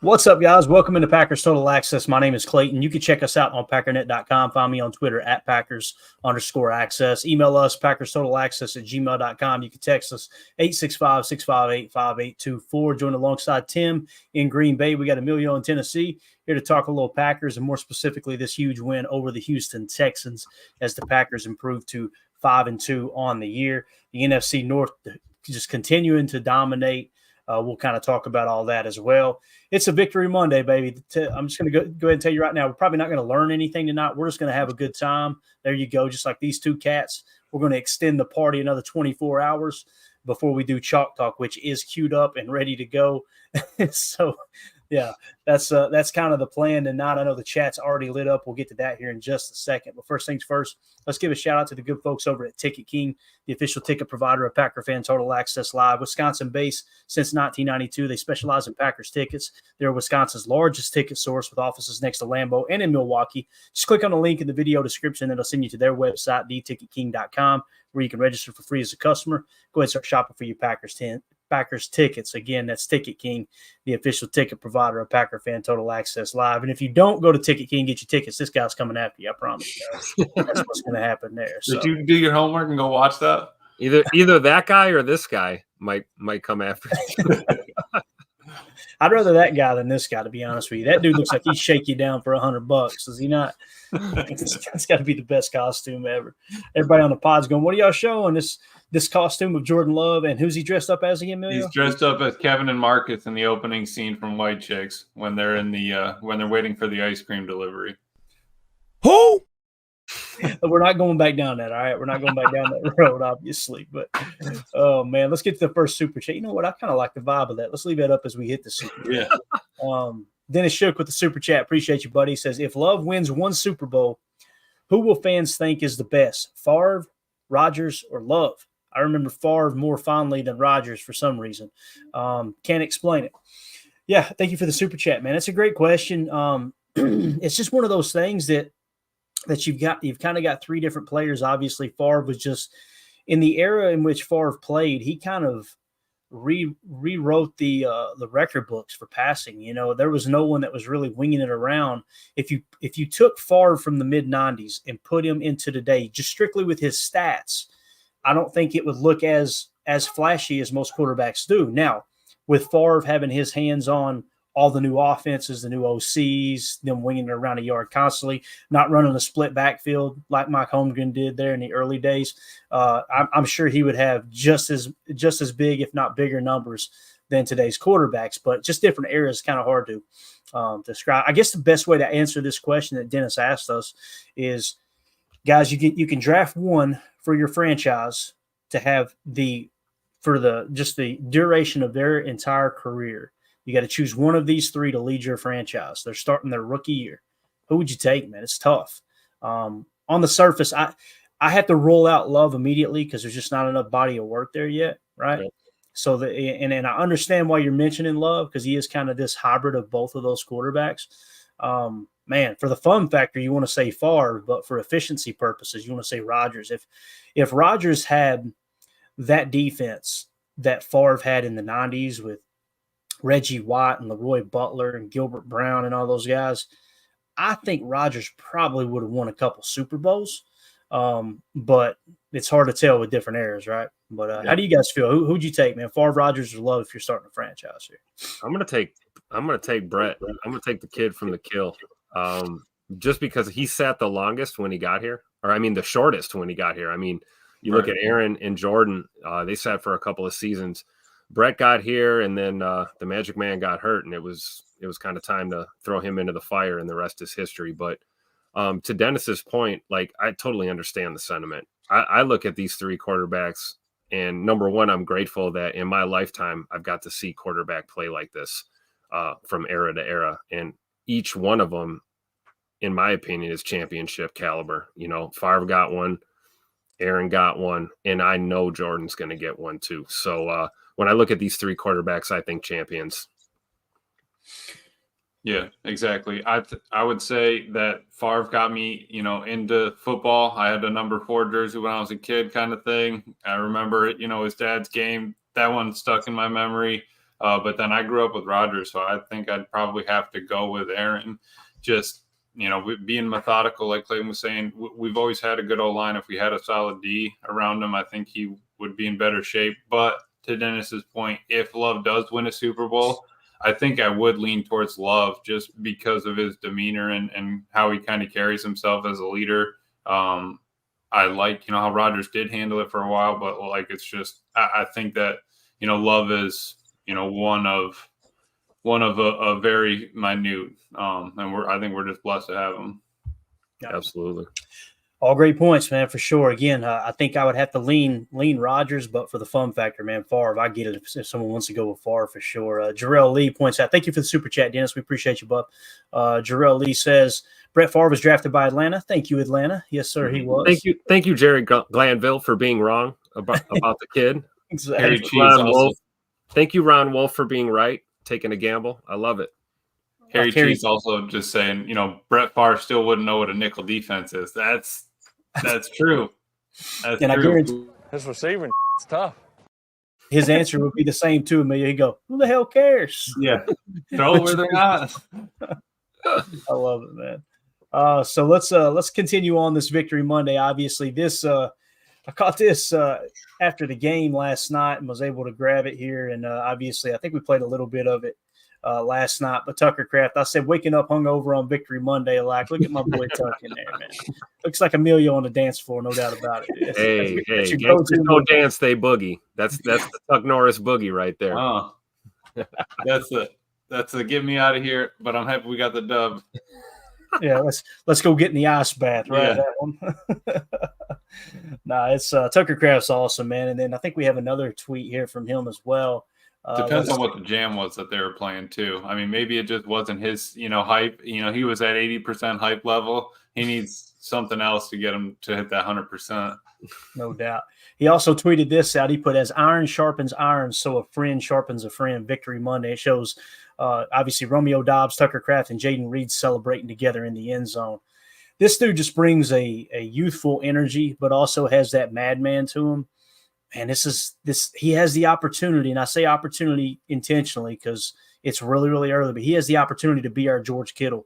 What's up, guys? Welcome into Packers Total Access. My name is Clayton. You can check us out on Packernet.com. Find me on Twitter at Packers_access. Email us, PackersTotalAccess@gmail.com. You can text us 865-658-5824. Join alongside Tim in Green Bay. We got Emilio in Tennessee here to talk a little Packers and more specifically this huge win over the Houston Texans as the Packers improved to 5-2 on the year. The NFC North just continuing to dominate. We'll kind of talk about all that as well. It's a Victory Monday, baby. I'm just going to go ahead and tell you right now, we're probably not going to learn anything tonight. We're just going to have a good time. There you go. Just like these two cats, we're going to extend the party another 24 hours before we do Chalk Talk, which is queued up and ready to go. So, yeah, that's kind of the plan tonight. I know the chat's already lit up. We'll get to that here in just a second. But first things first, let's give a shout out to the good folks over at Ticket King, the official ticket provider of Packer Fan Total Access Live. Wisconsin-based since 1992. They specialize in Packers tickets. They're Wisconsin's largest ticket source with offices next to Lambeau and in Milwaukee. Just click on the link in the video description. It'll send you to their website, theticketking.com, where you can register for free as a customer. Go ahead and start shopping for your Packers tickets. Again, that's Ticket King, the official ticket provider of Packer Fan Total Access Live. And if you don't go to Ticket King and get your tickets, this guy's coming after you. I promise you. That's what's going to happen there. So. Did you do your homework and go watch that? Either that guy or this guy might come after you. I'd rather that guy than this guy, to be honest with you. That dude looks like he'd shake you down for $100. Does he not? It's got to be the best costume ever. Everybody on the pod's going, "What are y'all showing? This costume of Jordan Love, and who's he dressed up as again, Emilio?" He's dressed up as Kevin and Marcus in the opening scene from White Chicks when they're in the when they're waiting for the ice cream delivery. Who? We're not going back down that, all right? We're not going back down that road, obviously. But, oh, man, let's get to the first Super Chat. You know what? I kind of like the vibe of that. Let's leave that up as we hit the Super Chat. Yeah. Dennis Shook with the Super Chat. Appreciate you, buddy. He says, if Love wins one Super Bowl, who will fans think is the best, Favre, Rodgers, or Love? I remember Favre more fondly than Rodgers for some reason. Can't explain it. Yeah, thank you for the Super Chat, man. It's a great question. It's just one of those things that you've kind of got three different players. Obviously, Favre was just in the era in which Favre played, he kind of rewrote the record books for passing. You know, there was no one that was really winging it around. If you took Favre from the mid-90s and put him into today, just strictly with his stats, I don't think it would look as flashy as most quarterbacks do. Now, with Favre having his hands on all the new offenses, the new OCs, them winging it around a yard constantly, not running a split backfield like Mike Holmgren did there in the early days. I'm sure he would have just as big, if not bigger, numbers than today's quarterbacks. But just different eras, kind of hard to describe. I guess the best way to answer this question that Dennis asked us is, guys, you can draft one for your franchise to have for the duration of their entire career. You got to choose one of these three to lead your franchise. They're starting their rookie year. Who would you take, man? It's tough. On the surface, I have to roll out Love immediately because there's just not enough body of work there yet, right? Yeah. So and I understand why you're mentioning Love because he is kind of this hybrid of both of those quarterbacks. Man, for the fun factor, you want to say Favre, but for efficiency purposes, you want to say Rodgers. If Rodgers had that defense that Favre had in the 90s with Reggie White and Leroy Butler and Gilbert Brown and all those guys, I think Rodgers probably would have won a couple Super Bowls. But it's hard to tell with different eras, right? But How do you guys feel? Who'd you take, man? Favre, Rodgers, or Love if you're starting a franchise here? I'm gonna take Brett. I'm gonna take the kid from the kill. Just because he sat the longest when he got here, or I mean the shortest when he got here. I mean, you look at Aaron and Jordan, they sat for a couple of seasons. Brett got here, and then the Magic Man got hurt, and it was kind of time to throw him into the fire, and the rest is history. But to Dennis's point, like, I totally understand the sentiment. I look at these three quarterbacks, and number one, I'm grateful that in my lifetime I've got to see quarterback play like this from era to era, and each one of them, in my opinion, is championship caliber. You know, Favre got one, Aaron got one, and I know Jordan's going to get one too. So when I look at these three quarterbacks, I think champions. Yeah, exactly. I would say that Favre got me, into football. I had a number 4 jersey when I was a kid, kind of thing. I remember it, his dad's game. That one stuck in my memory. But then I grew up with Rodgers, so I think I'd probably have to go with Aaron. Just, being methodical, like Clayton was saying, we've always had a good O-line. If we had a solid D around him, I think he would be in better shape. But to Dennis's point, if Love does win a Super Bowl, I think I would lean towards Love just because of his demeanor and how he kind of carries himself as a leader. I like, how Rodgers did handle it for a while, but it's just, I think that, Love is, one of a very minute, and I think we're just blessed to have him. Absolutely. All great points, man, for sure. Again, I think I would have to lean Rodgers, but for the fun factor, man, Favre, I get it if someone wants to go with Favre for sure. Jarrell Lee points out, thank you for the super chat, Dennis. We appreciate you, bub. Jarrell Lee says, Brett Favre was drafted by Atlanta. Thank you, Atlanta. Yes, sir, he was. Thank you, Jerry Glanville, for being wrong about the kid. Exactly. Thank you, Ron Wolf, for being right, taking a gamble. I love it. Harry Cheese also just saying, Brett Favre still wouldn't know what a nickel defense is. That's true. That's true. I guarantee his receiving is tough. His answer would be the same too, Amelia. He'd go, who the hell cares? Yeah. Throw where they're not. I love it, man. So let's continue on this Victory Monday. Obviously, I caught this after the game last night and was able to grab it here. And obviously, I think we played a little bit of it last night. But Tucker Craft, I said, waking up hungover on Victory Monday, look at my boy Tuck in there, man. Looks like Emilio on the dance floor, no doubt about it. Hey, gangsters don't dance, they boogie. That's the Tuck Norris boogie right there. Oh, that's the get me out of here. But I'm happy we got the dub. Yeah, let's go get in the ice bath, right? Yeah. That one. It's Tucker Craft's awesome, man. And then I think we have another tweet here from him as well. Depends on what the jam was that they were playing too. I mean, maybe it just wasn't his, hype. He was at 80% hype level. He needs something else to get him to hit that 100%. No doubt. He also tweeted this out. He put, as iron sharpens iron, so a friend sharpens a friend. Victory Monday. It shows obviously Romeo Dobbs, Tucker Craft, and Jaden Reed celebrating together in the end zone. This dude just brings a youthful energy, but also has that madman to him. And he has the opportunity, and I say opportunity intentionally because it's really, really early, but he has the opportunity to be our George Kittle.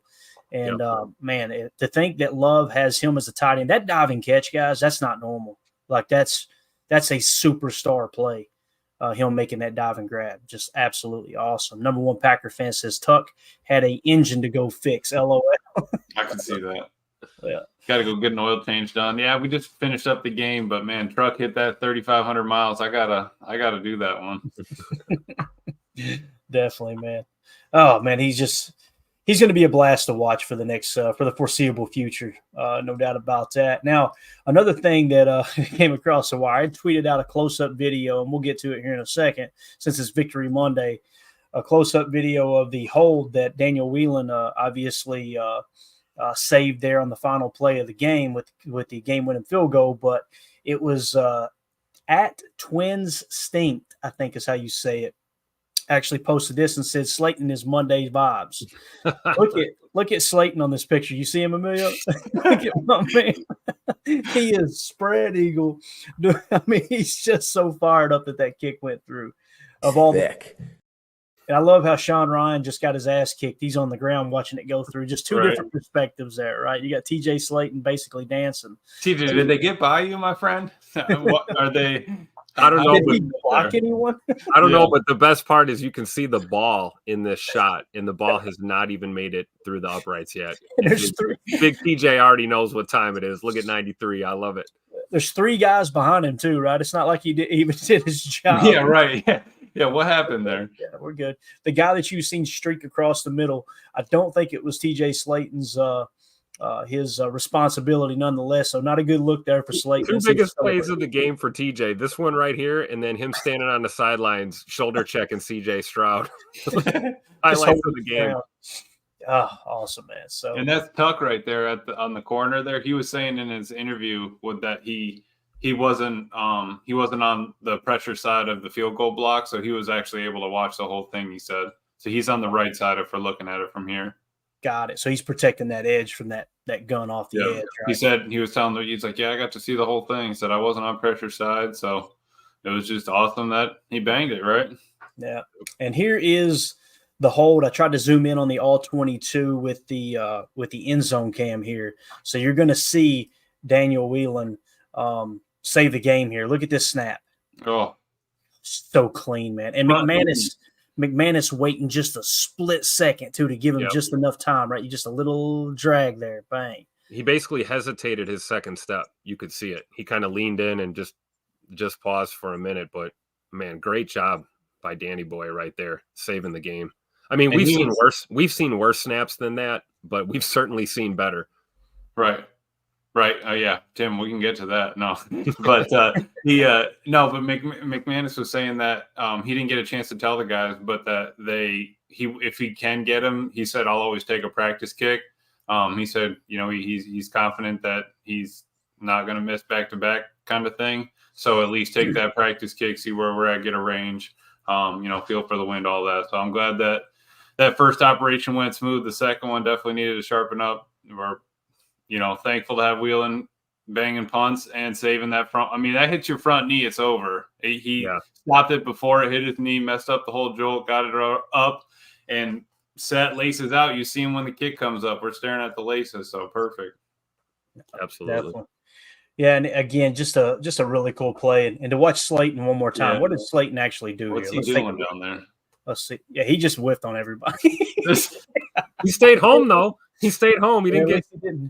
And man, to think that Love has him as a tight end, that diving catch, guys, that's not normal. That's a superstar play. Him making that diving grab, just absolutely awesome. Number one Packer fan says Tuck had an engine to go fix. LOL. I can see that. Yeah. Got to go get an oil change done. Yeah, we just finished up the game, but man, truck hit that 3,500 miles. I gotta do that one. Definitely, man. Oh man, he's going to be a blast to watch for the next for the foreseeable future. No doubt about that. Now, another thing that came across the wire, I tweeted out a close-up video, and we'll get to it here in a second since it's Victory Monday. A close-up video of the hold that Daniel Whelan obviously saved there on the final play of the game with the game-winning field goal, but it was at Twins Stinct, I think is how you say it. Actually posted this and said Slayton is Monday vibes. Look at Slayton on this picture. You see him, Emilio? Look at my man. He is spread eagle. I mean, he's just so fired up that kick went through. Of all and I love how Sean Ryan just got his ass kicked. He's on the ground watching it go through. Just two different perspectives there, right? You got TJ Slayton basically dancing. TJ, did they get by you, my friend? What are they? I don't know. Did he block anyone? I don't know, but the best part is you can see the ball in this shot, and the ball has not even made it through the uprights yet. Big TJ already knows what time it is. Look at 93. I love it. There's three guys behind him too, right? It's not like he even did his job. Yeah, right. Yeah, what happened there? Yeah, we're good. The guy that you've seen streak across the middle, I don't think it was TJ Slayton's his responsibility nonetheless. So not a good look there for Slayton. Two biggest plays of the game for TJ. This one right here, and then him standing on the sidelines, shoulder checking CJ Stroud. Highlights of the game. Oh, awesome, man. So and that's Tuck right there on the corner there. He was saying in his interview that he wasn't on the pressure side of the field goal block, so he was actually able to watch the whole thing, he said. So he's on the right side for looking at it from here. Got it. So he's protecting that edge from that gun off the edge. Right? He said he was telling them, he's like, yeah, I got to see the whole thing. He said I wasn't on pressure side, so it was just awesome that he banged it, right? Yeah. And here is the hold. I tried to zoom in on the all 22 with the end zone cam here. So you're going to see Daniel Whelan save the game here. Look at this snap. Oh, so clean, man. And McManus waiting just a split second too to give him just enough time, right? You just a little drag there, bang. He basically hesitated his second step. You could see it. He kind of leaned in and just paused for a minute. But man, great job by Danny Boy right there, saving the game. I mean, we've seen worse snaps than that, but we've certainly seen better. Right. Yeah, Tim, we can get to that. No, but McManus was saying that he didn't get a chance to tell the guys, but that if he can get him, he said, I'll always take a practice kick. He said, he's confident that he's not going to miss back-to-back kind of thing. So at least take that practice kick, see where we're at, get a range, feel for the wind, all that. So I'm glad that first operation went smooth. The second one definitely needed to sharpen up. We're, thankful to have Whelan banging punts and saving that front. I mean, that hits your front knee, it's over. He stopped it before it hit his knee, messed up the whole jolt, got it up, and set laces out. You see him when the kick comes up. We're staring at the laces, so perfect. Absolutely. Definitely. Yeah, and again, just a really cool play. And to watch Slayton one more time, what did Slayton actually do What's here? he doing down there? Let's see. Yeah, he just whiffed on everybody. He stayed home, though. He stayed home. He didn't get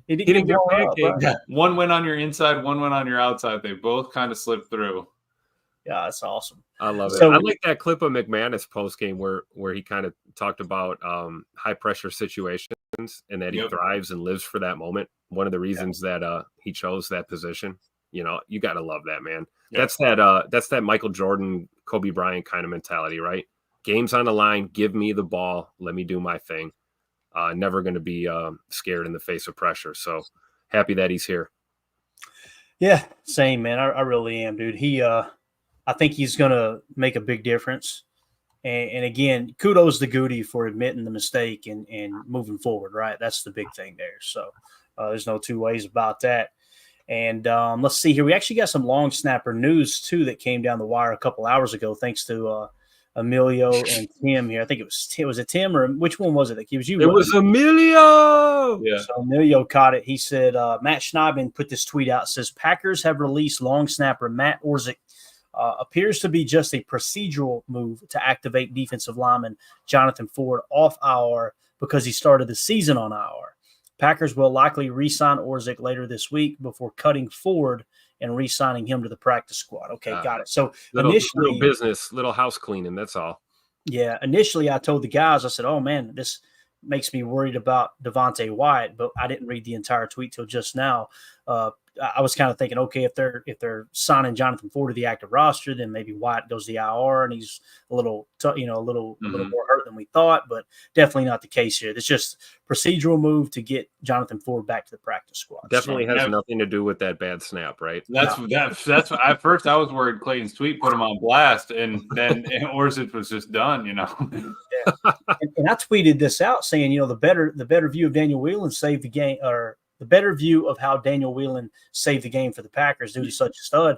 pancaked. Right? One went on your inside, one went on your outside. They both kind of slipped through. Yeah, that's awesome. I love it. I like that clip of McManus post game where he kind of talked about high pressure situations and that he thrives and lives for that moment. One of the reasons that he chose that position. You got to love that, man. Yep. That's that Michael Jordan, Kobe Bryant kind of mentality, right? Game's on the line. Give me the ball. Let me do my thing. Never going to be scared in the face of pressure. So happy that he's here. Yeah, same, man. I really am, dude. I think he's going to make a big difference. And again, kudos to Goody for admitting the mistake and moving forward, right? That's the big thing there. So there's no two ways about that. And let's see here. We actually got some long snapper news, too, that came down the wire a couple hours ago, thanks to Emilio and Tim here. I think it was Tim. Was it Tim or which one was it? It was you. It was Emilio. Yeah. So Emilio caught it. He said, Matt Schneidman put this tweet out. It says, Packers have released long snapper Matt Orzik. Appears to be just a procedural move to activate defensive lineman Jonathan Ford off IR because he started the season on IR. Packers will likely re-sign Orzik later this week before cutting Ford and re-signing him to the practice squad. Okay, got it. So little business, little house cleaning, that's all. Yeah, initially I told the guys, I said, oh, man, this makes me worried about Devontae Wyatt, but I didn't read the entire tweet till just now. I was kind of thinking, okay, if they're signing Jonathan Ford to the active roster, then maybe Wyatt goes to the IR and he's a little more hurt than we thought, but definitely not the case here. It's just procedural move to get Jonathan Ford back to the practice squad. Definitely has nothing to do with that bad snap, right? That's what at first I was worried Clayton's tweet put him on blast, and then Orzik was just done, Yeah. And I tweeted this out saying, the better view of Daniel Whelan saved the game, or the better view of how Daniel Whelan saved the game for the Packers due to such a stud.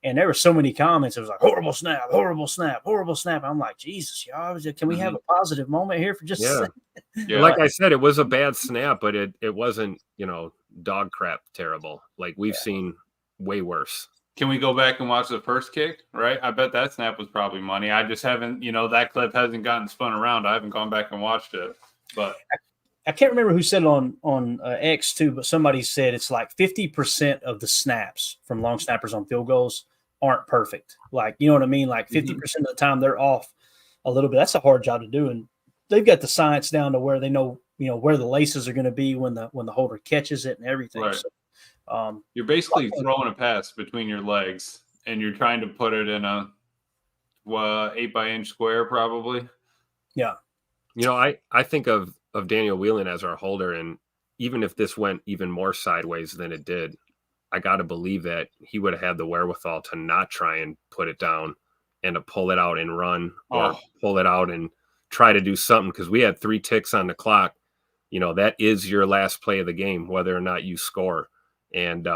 And there were so many comments. It was like, horrible snap, horrible snap, horrible snap. I'm like, Jesus, y'all, can we have a positive moment here for just a second? Yeah. Like I said, it was a bad snap, but it wasn't, dog crap terrible. Like we've seen way worse. Can we go back and watch the first kick, right? I bet that snap was probably money. I just haven't, that clip hasn't gotten spun around. I haven't gone back and watched it. But I can't remember who said it on X too, but somebody said it's like 50% of the snaps from long snappers on field goals aren't perfect. Like, you know what I mean? Like 50% of the time they're off a little bit. That's a hard job to do. And they've got the science down to where they know, where the laces are going to be when the holder catches it and everything. Right. So, you're basically throwing a pass between your legs and you're trying to put it in a 8-by-inch square probably. Yeah. I think of Daniel Whelan as our holder, and even if this went even more sideways than it did, I got to believe that he would have had the wherewithal to not try and put it down and to pull it out and run or pull it out and try to do something, because we had 3 ticks on the clock. That is your last play of the game, whether or not you score. And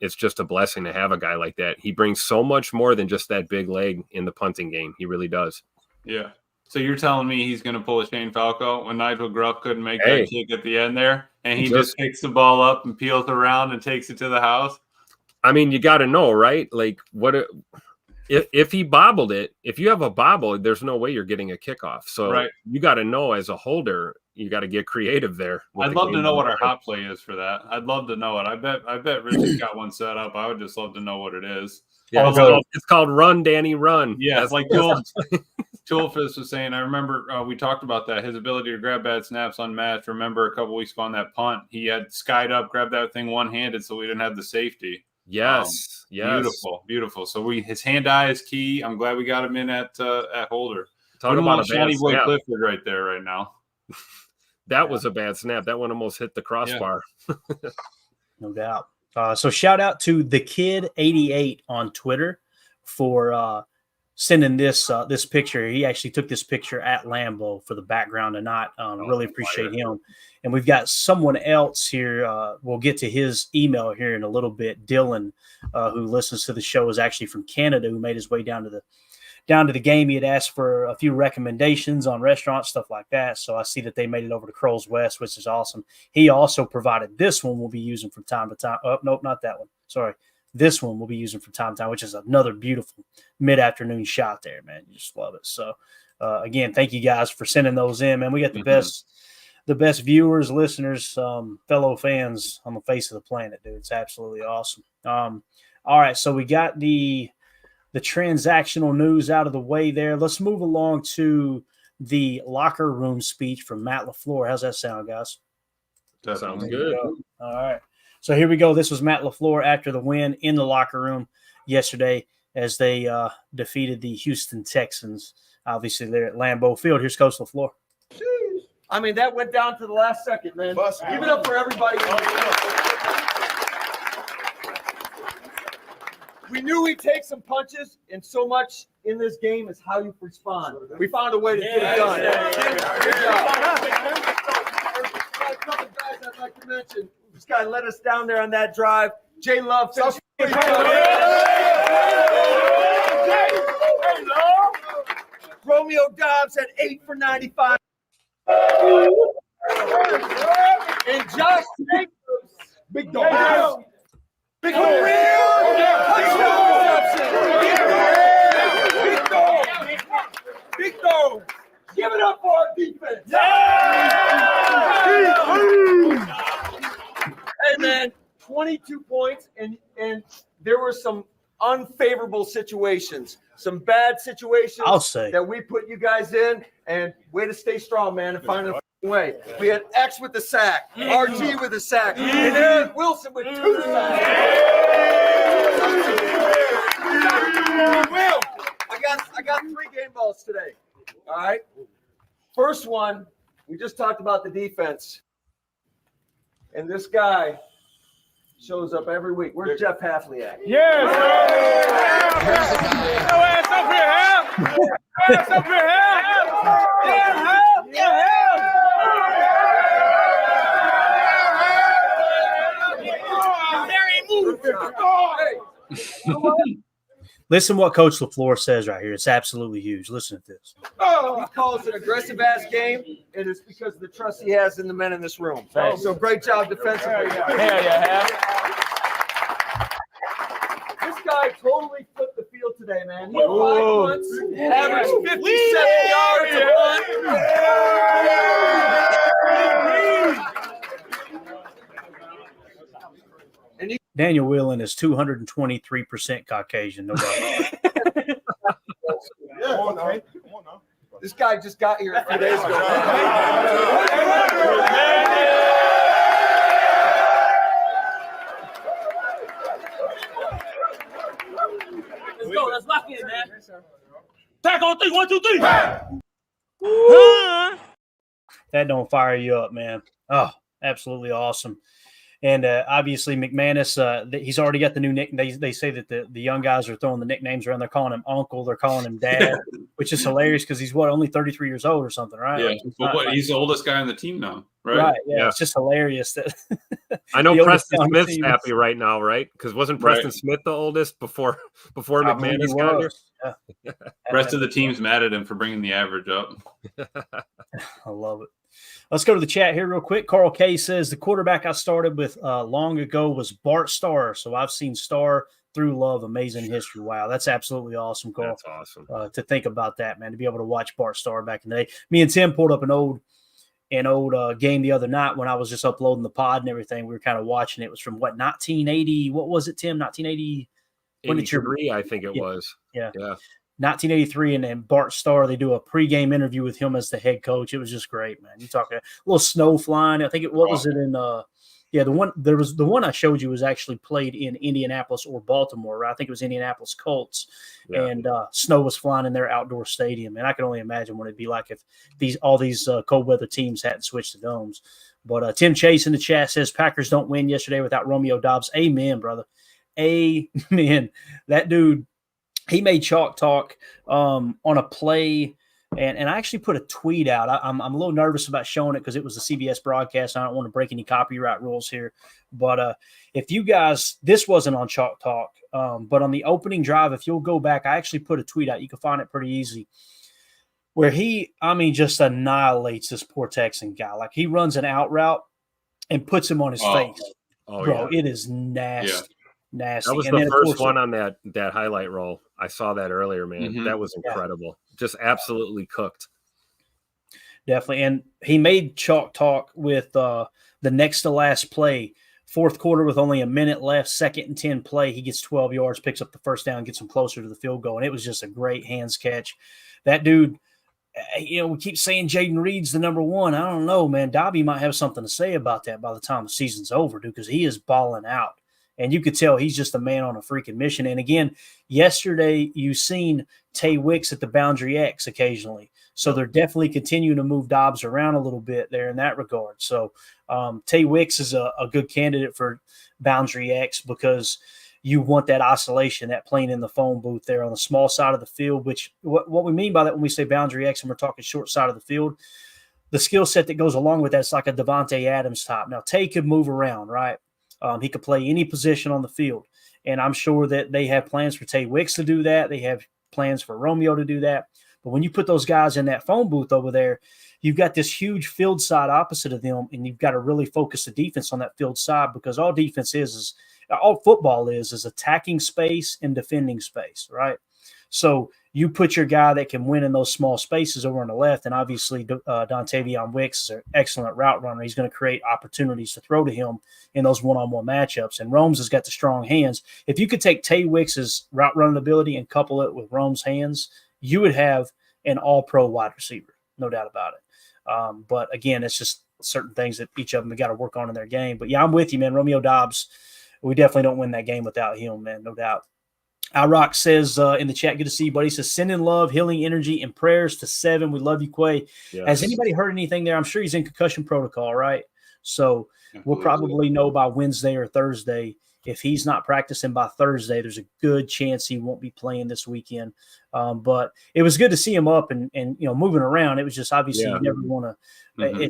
it's just a blessing to have a guy like that. He brings so much more than just that big leg in the punting game. He really does. Yeah. So you're telling me he's going to pull a Shane Falco when Nigel Gruff couldn't make that kick at the end there, and he just picks the ball up and peels around and takes it to the house? I mean, you got to know, right? Like, if he bobbled it, if you have a bobble, there's no way you're getting a kickoff. So you got to know as a holder, you got to get creative there. I'd love to know what our hot play is for that. I'd love to know it. I bet Rich's got one set up. I would just love to know what it is. Yeah, it's called Run, Danny, Run. Yeah, that's like Toolfist was saying. I remember we talked about that. His ability to grab bad snaps unmatched. Remember a couple weeks ago on that punt, he had skied up, grabbed that thing one-handed, so we didn't have the safety. Yes. Beautiful. So his hand-eye is key. I'm glad we got him in at holder. Talk about a Shiny Boy Clifford right there right now. That was a bad snap. That one almost hit the crossbar. Yeah. No doubt. So shout out to the Kid 88 on Twitter for sending this picture. He actually took this picture at Lambeau for the background tonight. Really appreciate him. And we've got someone else here. We'll get to his email here in a little bit. Dylan, who listens to the show, is actually from Canada, who made his way down to the game. He had asked for a few recommendations on restaurants, stuff like that. So I see that they made it over to Crow's West, which is awesome. He also provided this one we'll be using from time to time. Oh, nope, not that one. Sorry. This one we'll be using from time to time, which is another beautiful mid-afternoon shot there, man. You just love it. So, again, thank you guys for sending those in, man. We got the best viewers, listeners, fellow fans on the face of the planet, dude. It's absolutely awesome. All right, so we got the transactional news out of the way there. Let's move along to the locker room speech from Matt LaFleur. How's that sound, guys? That sounds good. All right. So here we go. This was Matt LaFleur after the win in the locker room yesterday as they defeated the Houston Texans. Obviously, they're at Lambeau Field. Here's Coach LaFleur. I mean, that went down to the last second, man. Give it up for everybody. We knew we'd take some punches, and so much in this game is how you respond. We found a way to get it done. Good job. A couple guys I'd like to mention. This guy let us down there on that drive. Jay Love. Romeo Dobbs had 8 for 95. And Josh Jacobs. Big dog. Big dog. Big dog. Give it up for our defense. Hey, man, 22 points, and there were some unfavorable situations, some bad situations I'll say that we put you guys in, and way to stay strong, man, and find a way. We had X with the sack, RG with the sack, and Eric Wilson with 2 sacks. I got 3 game balls today. All right. First one, we just talked about the defense. And this guy shows up every week. Where's Jeff Halfley at? Yes! Ass up here, Hal! Ass up here, Hal! Listen what Coach LaFleur says right here. It's absolutely huge. Listen to this. He calls it an aggressive-ass game, and it's because of the trust he has in the men in this room. So great job defensively. Hell yeah, This guy totally flipped the field today, man. He had 5 punts, averaged 57 yards a punt. Daniel Whelan is 223% Caucasian. No doubt. This guy just got here a few days ago. Let's go. Let's lock in, man. Tack on 3. 1, 2, 3. That don't fire you up, man. Oh, absolutely awesome. And obviously, McManus, he's already got the new nickname. They say that the young guys are throwing the nicknames around. They're calling him Uncle. They're calling him Dad, which is hilarious because he's, only 33 years old or something, right? Yeah, but he's the oldest guy on the team now. Right. Yeah. Yeah. It's just hilarious that I know the oldest Preston on the Smith's team. happy right now, right? Because wasn't Preston Smith the oldest before I believe he McManus got here? was. Yeah. The rest of the team's mad at him for bringing the average up. I love it. Let's go to the chat here real quick. Carl K says the quarterback I started with long ago was Bart Starr. So I've seen Starr through Love. Amazing history. Wow. That's absolutely awesome, Carl. That's awesome. To think about that, man, to be able to watch Bart Starr back in the day. Me and Tim pulled up an old game the other night when I was just uploading the pod and everything. We were kind of watching it. It was from 1980. What was it, Tim? 1980. 83, I think it was. Yeah. 1983, and then Bart Starr, they do a pregame interview with him as the head coach. It was just great, man. You talk a little snow flying. I think was it in the one I showed you was actually played in Indianapolis or Baltimore, right? I think it was Indianapolis Colts. Yeah. And snow was flying in their outdoor stadium. And I can only imagine what it'd be like if all these cold weather teams hadn't switched to domes. But Tim Chase in the chat says Packers don't win yesterday without Romeo Doubs. Amen, brother. Amen. That dude, he made chalk talk on a play, and I actually put a tweet out. I'm a little nervous about showing it because it was a CBS broadcast. I don't want to break any copyright rules here. But if you guys, this wasn't on chalk talk, but on the opening drive, if you'll go back, I actually put a tweet out. You can find it pretty easy. Where just annihilates this poor Texan guy. Like he runs an out route and puts him on his face. Oh, bro, yeah. It is nasty. Yeah. Nasty. That was and the first one on that highlight roll. I saw that earlier, man. Mm-hmm. That was incredible. Just absolutely cooked. Definitely. And he made chalk talk with the next to last play, fourth quarter with only a minute left, 2nd and 10 play. He gets 12 yards, picks up the first down, gets him closer to the field goal. And it was just a great hands catch. That dude, we keep saying Jaden Reed's the number one. I don't know, man. Dobby might have something to say about that by the time the season's over, dude, because he is balling out. And you could tell he's just a man on a freaking mission. And again, yesterday you seen Tay Wicks at the boundary X occasionally. So they're definitely continuing to move Dobbs around a little bit there in that regard. So Tay Wicks is a good candidate for boundary X because you want that isolation, that playing in the phone booth there on the small side of the field, which what we mean by that when we say boundary X and we're talking short side of the field, the skill set that goes along with that is like a Devontae Adams type. Now, Tay could move around, right? He could play any position on the field. And I'm sure that they have plans for Tay Wicks to do that. They have plans for Romeo to do that. But when you put those guys in that phone booth over there, you've got this huge field side opposite of them, and you've got to really focus the defense on that field side because all defense is all football is attacking space and defending space, right? So you put your guy that can win in those small spaces over on the left, and obviously Dontavion Wicks is an excellent route runner. He's going to create opportunities to throw to him in those one-on-one matchups, and Romes has got the strong hands. If you could take Tay Wicks' route running ability and couple it with Romes' hands, you would have an all-pro wide receiver, no doubt about it. But, again, it's just certain things that each of them have got to work on in their game. But, yeah, I'm with you, man. Romeo Doubs, we definitely don't win that game without him, man, no doubt. Rock says in the chat, good to see you, buddy. He says, sending love, healing energy, and prayers to 7. We love you, Quay. Yes. Has anybody heard anything there? I'm sure he's in concussion protocol, right? So we'll probably know by Wednesday or Thursday. If he's not practicing by Thursday, there's a good chance he won't be playing this weekend. But it was good to see him up and moving around. It was just obviously you never want to. Mm-hmm.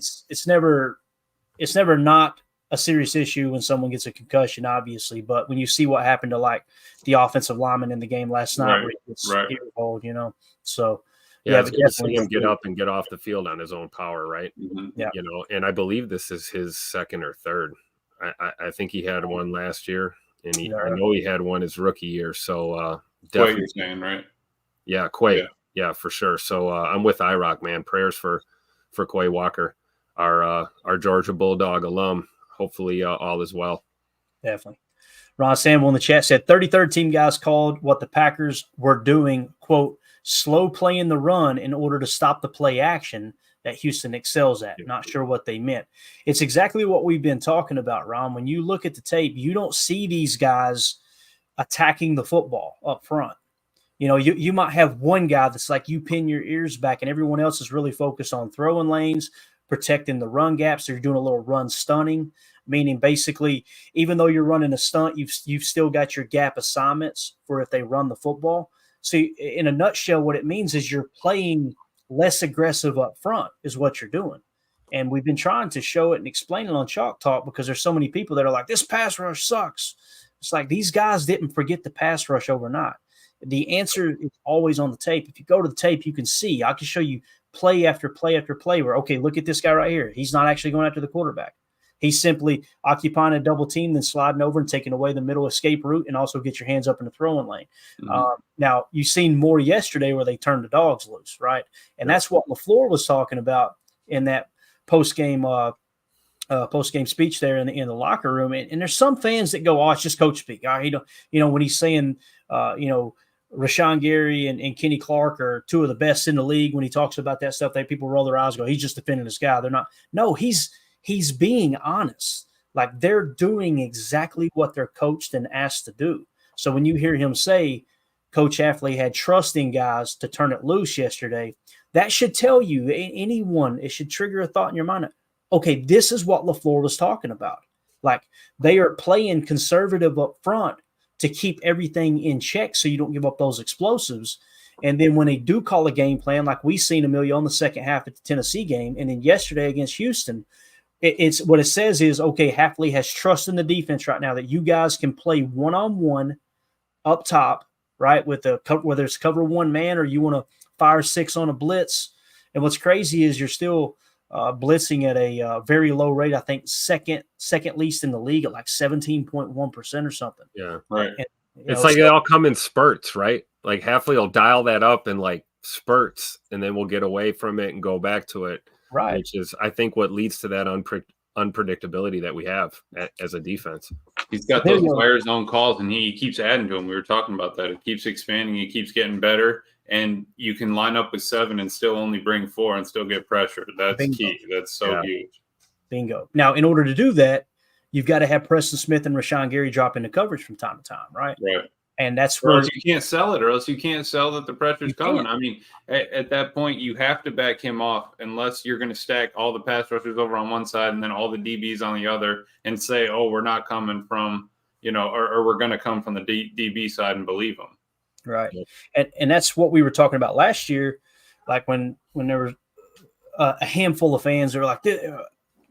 It's never not a serious issue when someone gets a concussion, obviously. But when you see what happened to like the offensive lineman in the game last night, where it's old, So it's good to see him get up and get off the field on his own power, right? Mm-hmm. Yeah, and I believe this is his second or third. I think he had one last year, and I know he had one his rookie year. So definitely, you're saying, right? Yeah, Quay. Yeah, for sure. So I'm with IROC, man. Prayers for Quay Walker, our Georgia Bulldog alum. Hopefully all is well. Definitely. Ron Samuel in the chat said 33rd team guys called what the Packers were doing, quote, slow playing the run in order to stop the play action that Houston excels at. Not sure what they meant. It's exactly what we've been talking about, Ron. When you look at the tape, you don't see these guys attacking the football up front. You might have one guy that's like you pin your ears back and everyone else is really focused on throwing lanes, protecting the run gaps. So you're doing a little run stunning, meaning basically even though you're running a stunt, you've still got your gap assignments for if they run the football. So in a nutshell, what it means is you're playing less aggressive up front is what you're doing. And we've been trying to show it and explain it on Chalk Talk because there's so many people that are like, this pass rush sucks. It's like these guys didn't forget the pass rush overnight. The answer is always on the tape. If you go to the tape, you can see. I can show you play after play after play where, okay, look at this guy right here. He's not actually going after the quarterback. He's simply occupying a double team, then sliding over and taking away the middle escape route and also get your hands up in the throwing lane. Now, you've seen more yesterday where they turned the dogs loose, right? And that's what LaFleur was talking about in that post-game speech there in the locker room. And there's some fans that go, oh, it's just coach speak. When he's saying, Rashawn Gary and Kenny Clark are two of the best in the league. When he talks about that stuff, people roll their eyes and go, he's just defending this guy. They're not. No, he's being honest. Like they're doing exactly what they're coached and asked to do. So when you hear him say Coach Hafley had trust in guys to turn it loose yesterday, that should tell you, anyone, it should trigger a thought in your mind. Okay, this is what LaFleur was talking about. Like they are playing conservative up front to keep everything in check so you don't give up those explosives. And then when they do call a game plan, like we seen Emilio in the second half at the Tennessee game, and then yesterday against Houston, it's what it says is, okay, Hafley has trust in the defense right now that you guys can play one-on-one up top, right, with whether it's cover one man or you want to fire 6 on a blitz. And what's crazy is you're still blitzing at a very low rate. I think second least in the league at like 17.1% or something. Yeah, right. And, it's like they all come in spurts, right? Like Hafley will dial that up in like spurts, and then we'll get away from it and go back to it. Right. Which is, I think, what leads to that unpredictability that we have as a defense. He's got those player zone calls, and he keeps adding to them. We were talking about that. It keeps expanding. It keeps getting better. And you can line up with 7 and still only bring 4 and still get pressure. That's Bingo. Key. That's so huge. Bingo. Now, in order to do that, you've got to have Preston Smith and Rashawn Gary drop into coverage from time to time, right? Right. And that's or where else you can't sell it, or else you can't sell that the pressure's coming. I mean, at that point, you have to back him off unless you're going to stack all the pass rushers over on one side and then all the DBs on the other and say, oh, we're not coming from, or we're going to come from the DB side and believe them. Right. And that's what we were talking about last year, like when there was a handful of fans that were like,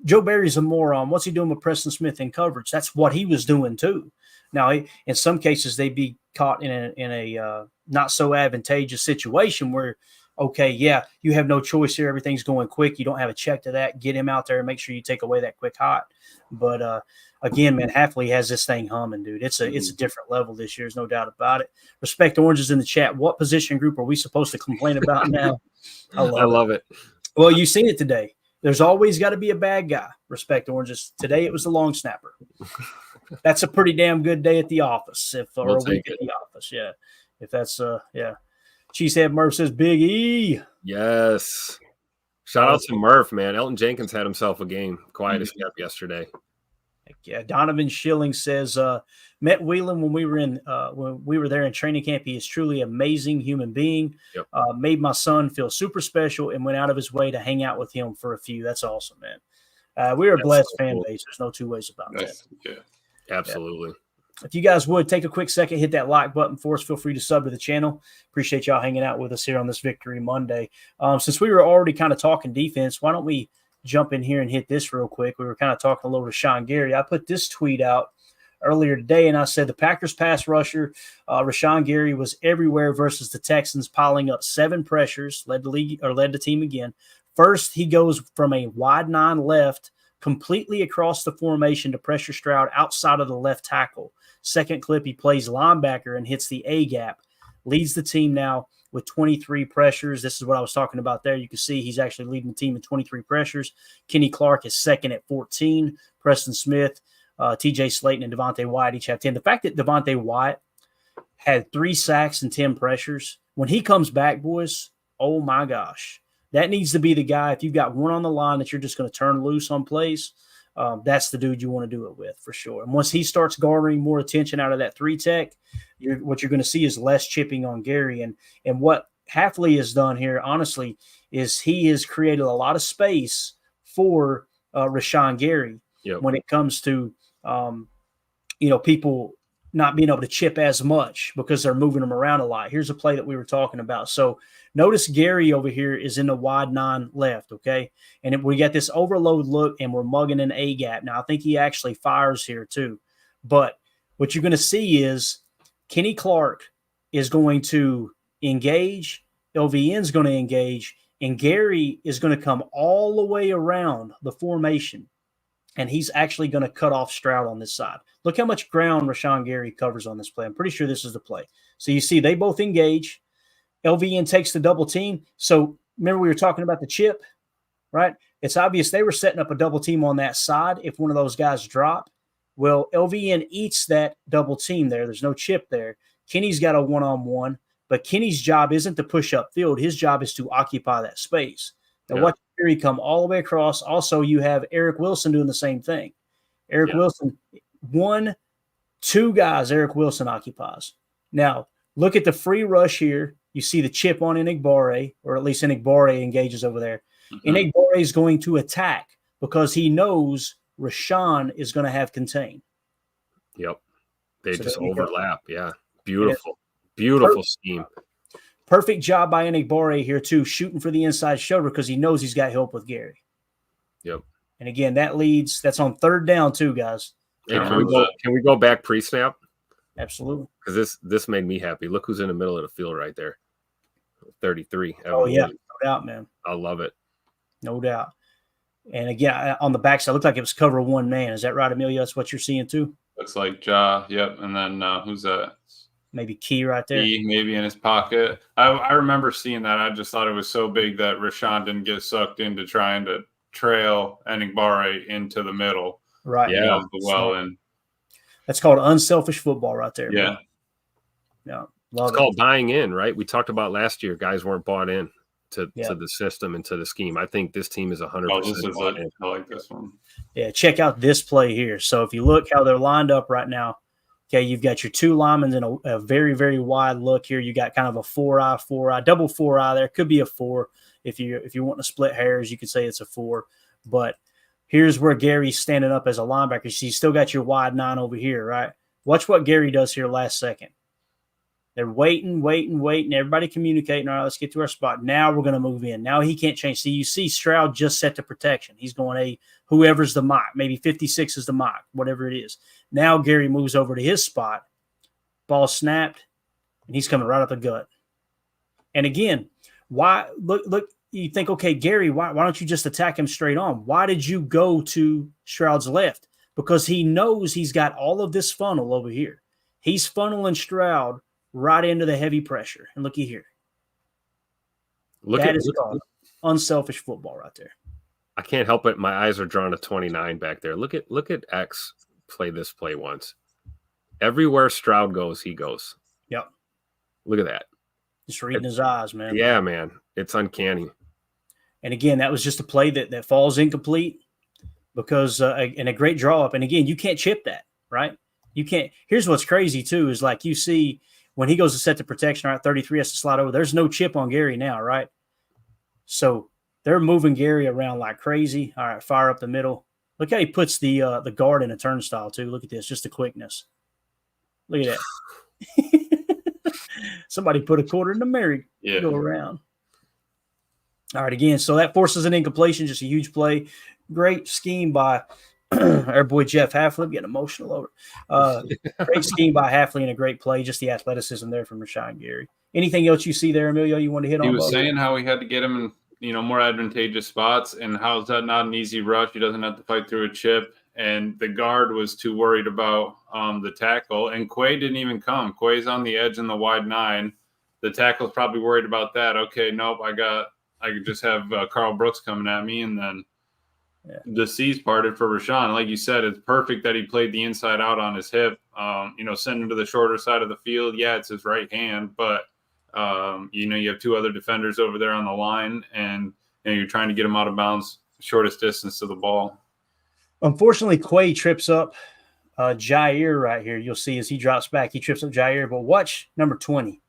Joe Barry's a moron. What's he doing with Preston Smith in coverage? That's what he was doing too. Now, in some cases, they'd be caught in a not so advantageous situation where, okay, yeah, you have no choice here. Everything's going quick. You don't have a check to that. Get him out there and make sure you take away that quick hot. But again, man, Hafley has this thing humming, dude. It's a different level this year. There's no doubt about it. Respect Oranges in the chat. What position group are we supposed to complain about now? I love it. Well, you've seen it today. There's always got to be a bad guy. Respect Oranges. Today it was the long snapper. That's a pretty damn good day at the office, or a week at the office. Yeah, if that's yeah. Cheesehead Murph says Big E. Yes. Shout out to Murph, man. Elton Jenkins had himself a game. Quiet as kept yesterday. Yeah, Donovan Schilling says met Whelan when we were there in training camp. He is truly an amazing human being. Yep. Made my son feel super special and went out of his way to hang out with him for a few. That's awesome, man. We're a blessed fan base. There's no two ways about that. Yeah. Absolutely. Yeah. If you guys would take a quick second, hit that like button for us. Feel free to sub to the channel. Appreciate y'all hanging out with us here on this Victory Monday. Since we were already kind of talking defense, why don't we jump in here and hit this real quick? We were kind of talking a little to Rashawn Gary. I put this tweet out earlier today, and I said the Packers pass rusher, Rashawn Gary, was everywhere versus the Texans, piling up 7 pressures, led the team again. First, he goes from a wide 9 left completely across the formation to pressure Stroud outside of the left tackle. Second clip, he plays linebacker and hits the A gap. Leads the team now with 23 pressures. This is what I was talking about there. You can see he's actually leading the team in 23 pressures. Kenny Clark is second at 14. Preston Smith, TJ Slayton, and Devontae Wyatt each have 10. The fact that Devontae Wyatt had 3 sacks and 10 pressures, when he comes back, boys, oh my gosh. That needs to be the guy. If you've got one on the line that you're just going to turn loose on plays, that's the dude you want to do it with for sure. And once he starts garnering more attention out of that 3 tech, what you're going to see is less chipping on Gary. And what Hafley has done here, honestly, is he has created a lot of space for Rashawn Gary when it comes to, people not being able to chip as much because they're moving them around a lot. Here's a play that we were talking about. So notice Gary over here is in the wide 9 left, okay? And we got this overload look, and we're mugging an A-gap. Now, I think he actually fires here too. But what you're going to see is Kenny Clark is going to engage, LVN's going to engage, and Gary is going to come all the way around the formation, and he's actually going to cut off Stroud on this side. Look how much ground Rashawn Gary covers on this play. I'm pretty sure this is the play. So you see they both engage. LVN takes the double team. So remember we were talking about the chip, right? It's obvious they were setting up a double team on that side if one of those guys drop. Well, LVN eats that double team there. There's no chip there. Kenny's got a one-on-one, but Kenny's job isn't to push upfield. His job is to occupy that space. Now watch Gary come all the way across. Also, you have Eric Wilson doing the same thing. Eric Wilson, 1, 2 guys Eric Wilson occupies. Now, look at the free rush here. You see the chip on Enigbare, or at least Enigbare engages over there. Enigbare is going to attack because he knows Rashawn is going to have contain. Yep. They just overlap. Yeah. Beautiful. Beautiful scheme. Perfect job by Enigbare here, too, shooting for the inside shoulder because he knows he's got help with Gary. Yep. And again, that's on 3rd down, too, guys. Hey, can we go back pre-snap? Absolutely. Because this made me happy. Look who's in the middle of the field right there. 33. Oh, yeah. No doubt, man. I love it. No doubt. And again, on the backside, it looked like it was cover 1 man. Is that right, Amelia? That's what you're seeing, too? Looks like Ja. Yep. And then who's that? Maybe Key right there. Key maybe in his pocket. I remember seeing that. I just thought it was so big that Rashawn didn't get sucked into trying to trail Enigbare into the middle. Right. Yeah. That's called unselfish football right there. Yeah. Man. Yeah. It's called buying in, right? We talked about last year. Guys weren't bought in to the system and to the scheme. I think this team is 100% bought in. I like this one. Yeah. Check out this play here. So if you look how they're lined up right now, okay, you've got your 2 linemen in a very, very wide look here. You got kind of a 4-eye, double 4-eye there. Could be a 4 if you want to split hairs. You could say it's a 4. But here's where Gary's standing up as a linebacker. So you still got your wide 9 over here, right? Watch what Gary does here last second. They're waiting. Everybody communicating. All right, let's get to our spot. Now we're going to move in. Now he can't change. So you see Stroud just set to protection. He's going whoever's the mock. Maybe 56 is the mock, whatever it is. Now Gary moves over to his spot. Ball snapped, and he's coming right up the gut. And again, why look, you think, okay, Gary, why don't you just attack him straight on? Why did you go to Stroud's left? Because he knows he's got all of this funnel over here. He's funneling Stroud right into the heavy pressure. And looky here. That is called unselfish football right there. I can't help it. My eyes are drawn to 29 back there. Look at X play this play once. Everywhere Stroud goes, he goes. Yep. Look at that. Just reading his eyes, man. Yeah, man. It's uncanny. And again, that was just a play that falls incomplete because and a great draw up. And again, you can't chip that, right? You can't. Here's what's crazy too is like you see when he goes to set the protection, right? 33 has to slide over. There's no chip on Gary now, right? So they're moving Gary around like crazy. All right, fire up the middle. Look how he puts the guard in a turnstile too. Look at this, just the quickness. Look at that. Somebody put a quarter in the merry go around. All right, again, so that forces an incompletion, just a huge play. Great scheme by our boy Jeff Hafley. I'm getting emotional over it. Great scheme by Hafley and a great play, just the athleticism there from Rashawn Gary. Anything else you see there, Emilio, you want to hit on? He was saying how he had to get him in more advantageous spots, and how is that not an easy rush? He doesn't have to fight through a chip, and the guard was too worried about the tackle, and Quay didn't even come. Quay's on the edge in the wide 9. The tackle's probably worried about that. Okay, nope, I could just have Carl Brooks coming at me, and then the C's parted for Rashawn. Like you said, it's perfect that he played the inside out on his hip. Send him to the shorter side of the field. Yeah, it's his right hand, but you have 2 other defenders over there on the line, and you're trying to get him out of bounds, shortest distance to the ball. Unfortunately, Quay trips up Jair right here. You'll see as he drops back, he trips up Jair. But watch number 20.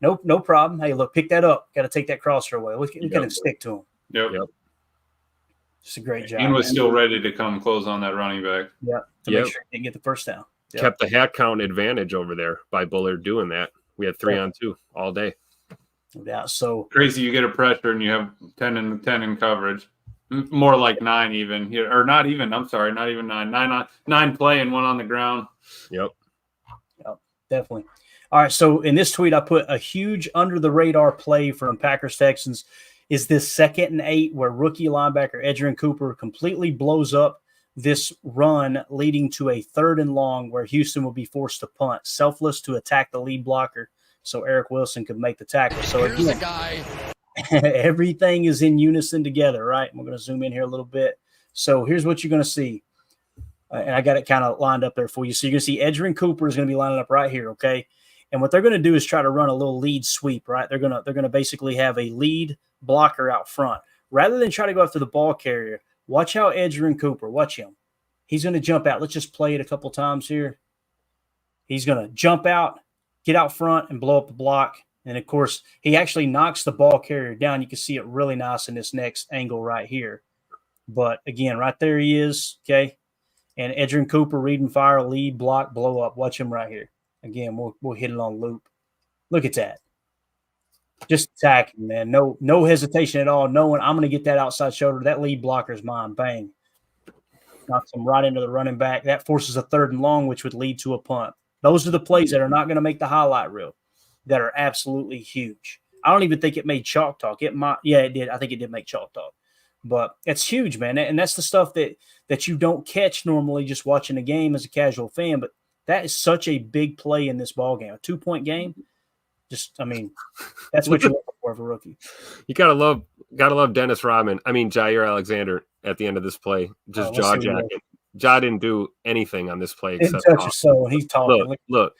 Nope, no problem. Hey, look, pick that up. Got to take that crosser away. Look at him stick to him. Yep. Just a great job. He was still ready to come close on that running back. Yeah, to make sure he didn't get the first down. kept the hat count advantage over there by Bullard doing that. We had 3-on-2 all day. Yeah, so crazy. You get a pressure and you have 10 in coverage. More like 9 even here, or not even. I'm sorry, not even 9. 9 play and 1 on the ground. Yep, definitely. All right, so in this tweet, I put a huge under-the-radar play from Packers-Texans is this 2nd and 8 where rookie linebacker Edan Cooper completely blows up this run, leading to a 3rd and long where Houston will be forced to punt, selfless to attack the lead blocker so Eric Wilson could make the tackle. So again, everything is in unison together, right? And we're going to zoom in here a little bit. So here's what you're going to see. And I got it kind of lined up there for you. So you're going to see Edan Cooper is going to be lining up right here, okay? And what they're going to do is try to run a little lead sweep, right? They're going to basically have a lead blocker out front. Rather than try to go after the ball carrier, watch how Edan Cooper, watch him. He's going to jump out. Let's just play it a couple times here. He's going to jump out, get out front, and blow up the block. And, of course, he actually knocks the ball carrier down. You can see it really nice in this next angle right here. But, again, right there he is, okay? And Edan Cooper, read and fire, lead, block, blow up. Watch him right here. Again, we'll hit it on loop. Look at that. Just attacking, man. No hesitation at all. Knowing I'm going to get that outside shoulder. That lead blocker's mine. Bang. Knocks him right into the running back. That forces a 3rd and long, which would lead to a punt. Those are the plays that are not going to make the highlight reel that are absolutely huge. I don't even think it made Chalk Talk. It might. Yeah, it did. I think it did make Chalk Talk. But it's huge, man. And that's the stuff that you don't catch normally just watching a game as a casual fan. But that is such a big play in this ball game. A 2-point game. Just, I mean, that's what you're looking for of a rookie. You gotta love Dennis Rodman. I mean, Jair Alexander at the end of this play, just jaw jacking. Ja didn't do anything on this play except touch your soul. He's talking. Look.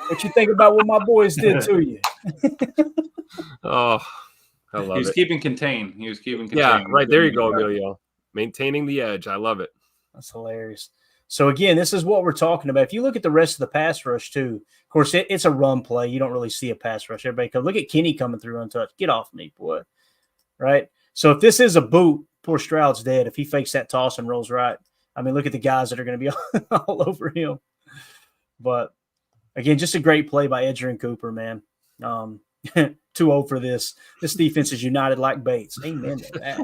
What you think about what my boys did to you? Oh, I love it. He was keeping contained. Yeah, right. There you go, Emilio. Maintaining the edge. I love it. That's hilarious. So, again, this is what we're talking about. If you look at the rest of the pass rush, too, of course, it's a run play. You don't really see a pass rush. Everybody come. Look at Kenny coming through untouched. Get off me, boy. Right? So, if this is a boot, poor Stroud's dead. If he fakes that toss and rolls right, I mean, look at the guys that are going to be all over him. But, again, just a great play by Edan Cooper, man. 2-0 for this. This defense is united like Bates. Amen to that.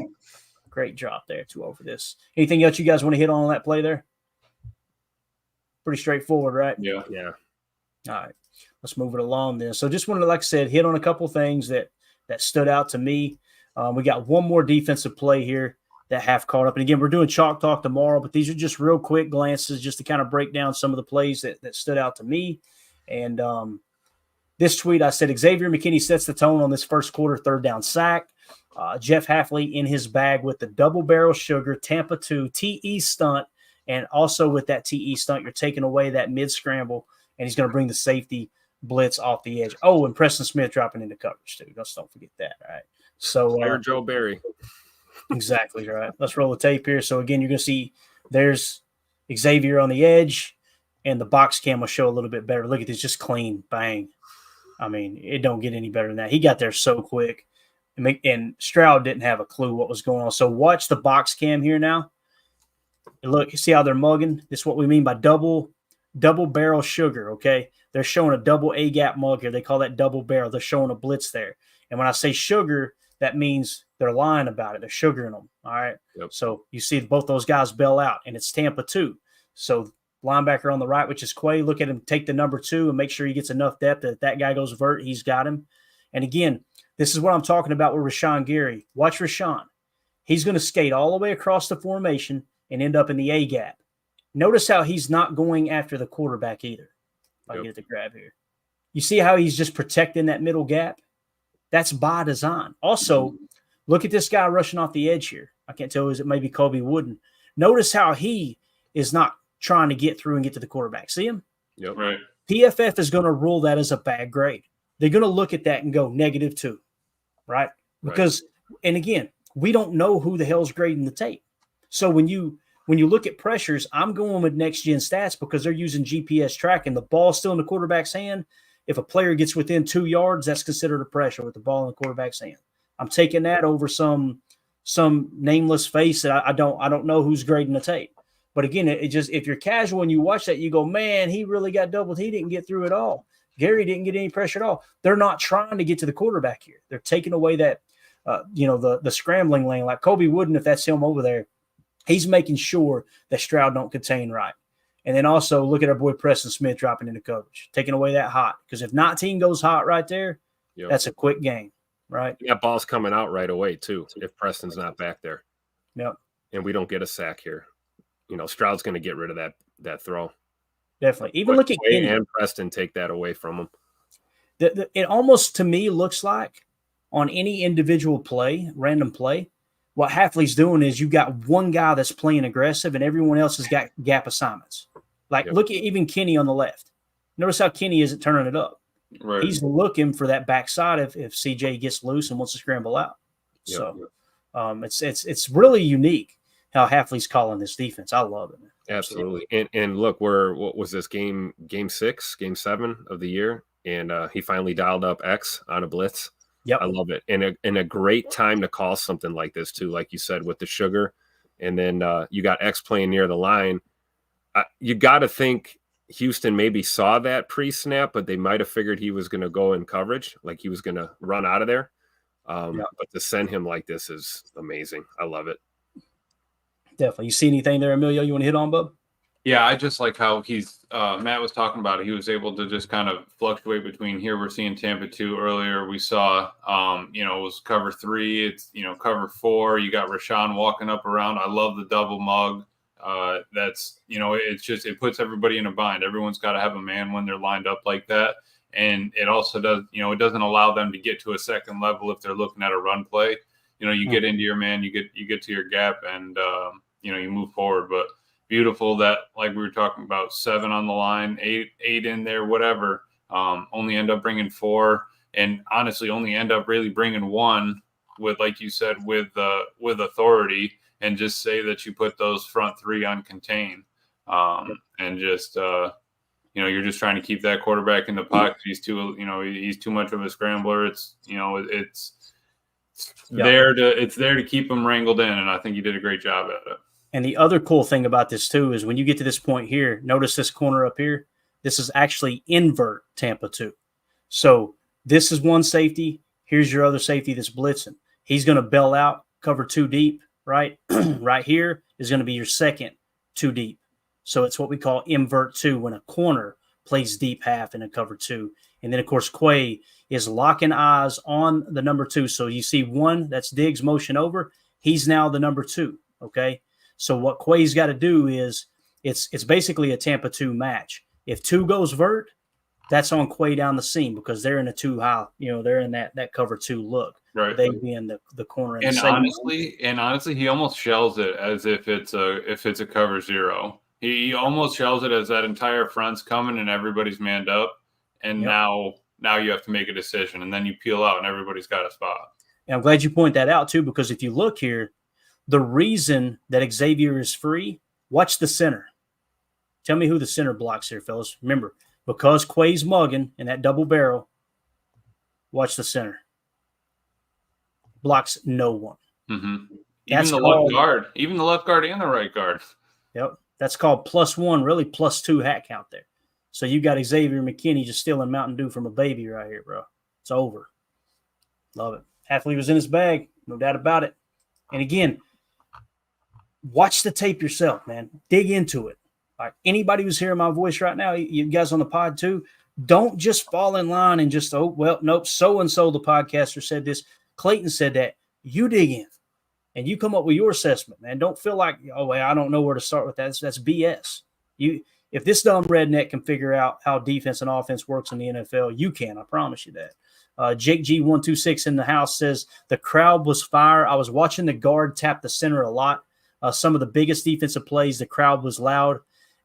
Great drop there, 2-0 for this. Anything else you guys want to hit on that play there? Pretty straightforward, right? Yeah. All right. Let's move it along then. So just wanted to, like I said, hit on a couple things that stood out to me. We got one more defensive play here that have caught up. And again, we're doing Chalk Talk tomorrow, but these are just real quick glances just to kind of break down some of the plays that stood out to me. And this tweet, I said, Xavier McKinney sets the tone on this first quarter 3rd down sack. Jeff Hafley in his bag with the double barrel sugar Tampa 2 TE stunt. And also with that TE stunt, you're taking away that mid scramble, and he's going to bring the safety blitz off the edge. Oh, and Preston Smith dropping into coverage too. Just don't forget that. All right. So Joe Barry. Exactly right. Let's roll the tape here. So again, you're going to see there's Xavier on the edge, and the box cam will show a little bit better. Look at this, just clean, bang. I mean, it don't get any better than that. He got there so quick, and Stroud didn't have a clue what was going on. So watch the box cam here now. And look, you see how they're mugging? This is what we mean by double barrel sugar, okay? They're showing a double A-gap mug here. They call that double barrel. They're showing a blitz there. And when I say sugar, that means they're lying about it. They're sugaring them, all right? Yep. So you see both those guys bail out, and it's Tampa 2. So linebacker on the right, which is Quay, look at him take the number 2 and make sure he gets enough depth that if that guy goes vert, he's got him. And again, this is what I'm talking about with Sha Sha Gary. Watch Rashawn. He's going to skate all the way across the formation and end up in the A-gap. Notice how he's not going after the quarterback either. If I get the grab here. You see how he's just protecting that middle gap? That's by design. Also, look at this guy rushing off the edge here. I can't tell, is it maybe Kobe Wooden? Notice how he is not trying to get through and get to the quarterback. See him? Yep. Right. PFF is going to rule that as a bad grade. They're going to look at that and go -2, right? Because, and again, we don't know who the hell's grading the tape. So when you look at pressures, I'm going with next-gen stats because they're using GPS tracking. The ball's still in the quarterback's hand. If a player gets within 2 yards, that's considered a pressure with the ball in the quarterback's hand. I'm taking that over some nameless face that I don't know who's grading the tape. But again, it just, if you're casual and you watch that, you go, man, he really got doubled. He didn't get through it all. Gary didn't get any pressure at all. They're not trying to get to the quarterback here. They're taking away that, the scrambling lane. Like Kobe Wooden, if that's him over there, he's making sure that Stroud don't contain right. And then also look at our boy Preston Smith dropping into coverage, taking away that hot. Because if 19 goes hot right there, that's a quick game, right? That ball's coming out right away, too, if Preston's not back there. Yep. And we don't get a sack here. Stroud's going to get rid of that throw. Definitely. Even look at Quay Kenny. and Preston take that away from him. It almost, to me, looks like on any individual play, random play, what Hafley's doing is you got one guy that's playing aggressive and everyone else has got gap assignments. Like, look at even Kenny on the left. Notice how Kenny isn't turning it up. Right. He's looking for that backside if CJ gets loose and wants to scramble out. So it's really unique how Hafley's calling this defense. I love it, man. Absolutely. And look, what was this game 6, game 7 of the year? And he finally dialed up X on a blitz. Yep. I love it. And a great time to call something like this too, like you said, with the sugar. And then you got X playing near the line. You got to think Houston maybe saw that pre-snap, but they might have figured he was going to go in coverage, like he was going to run out of there. But to send him like this is amazing. I love it. Definitely. You see anything there, Emilio, you want to hit on, bub? Yeah, I just like how he's Matt was talking about it. He was able to just kind of fluctuate between here. We're seeing Tampa 2 earlier. We saw, it was cover 3. It's, cover 4. You got Rashawn walking up around. I love the double mug. That's, it puts everybody in a bind. Everyone's got to have a man when they're lined up like that. And it also does, it doesn't allow them to get to a second level if they're looking at a run play. You get into your man, you get to your gap, and you move forward. But beautiful that, like we were talking about, 7 on the line, 8 in there, whatever. Only end up bringing 4, and honestly, only end up really bringing 1 with, like you said, with authority, and just say that you put those front 3 uncontained, and just you're just trying to keep that quarterback in the pocket. He's too much of a scrambler. It's there to keep him wrangled in, and I think he did a great job at it. And the other cool thing about this too is when you get to this point here, notice this corner up here. This is actually invert Tampa 2. So this is one safety. Here's your other safety that's blitzing. He's going to bail out, cover 2 deep, right? Right here is going to be your second 2 deep. So it's what we call invert 2 when a corner plays deep half in a cover 2. And then, of course, Quay is locking eyes on the number 2. So you see 1, that's Diggs motion over. He's now the number 2, okay? So what Quay's got to do is it's basically a Tampa 2 match. If 2 goes vert, that's on Quay down the seam because they're in a 2 high. They're in that cover 2 look. Right. They being the corner. And honestly, he almost shells it as if it's a cover 0. He almost shells it as that entire front's coming and everybody's manned up. And now you have to make a decision, and then you peel out and everybody's got a spot. And I'm glad you point that out too, because if you look here, the reason that Xavier is free, watch the center. Tell me who the center blocks here, fellas. Remember, because Quay's mugging in that double barrel, watch the center. Blocks no one. Mm-hmm. Even the left guard and the right guard. Yep. That's called +1, really +2 hat count there. So you got Xavier McKinney just stealing Mountain Dew from a baby right here, bro. It's over. Love it. Hafley was in his bag, no doubt about it. And again, watch the tape yourself, man. Dig into it. All right. Anybody who's hearing my voice right now, you guys on the pod too, don't just fall in line and just, nope, so-and-so, the podcaster said this. Clayton said that. You dig in and you come up with your assessment, man. Don't feel like, I don't know where to start with that. That's BS. If this dumb redneck can figure out how defense and offense works in the NFL, you can. I promise you that. Jake G126 in the house says the crowd was fire. I was watching the guard tap the center a lot. Some of the biggest defensive plays, the crowd was loud.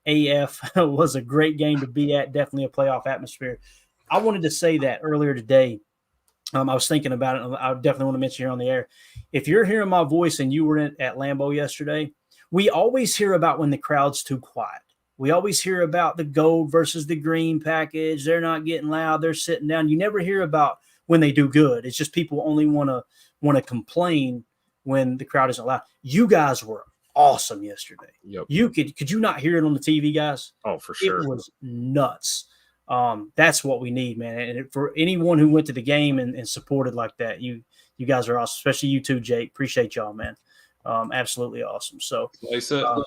AF was a great game to be at. Definitely a playoff atmosphere. I wanted to say that earlier today. I was thinking about it. I definitely want to mention here on the air. If you're hearing my voice and you were at Lambeau yesterday, we always hear about when the crowd's too quiet. We always hear about the gold versus the green package. They're not getting loud. They're sitting down. You never hear about when they do good. It's just people only want to complain when the crowd isn't loud. You guys were awesome yesterday. Yep. Could you not hear it on the TV, guys? Oh, for sure. It was nuts. That's what we need, man. And for anyone who went to the game and supported like that, you guys are awesome, especially you too, Jake. Appreciate y'all, man. Absolutely awesome. So, Lisa,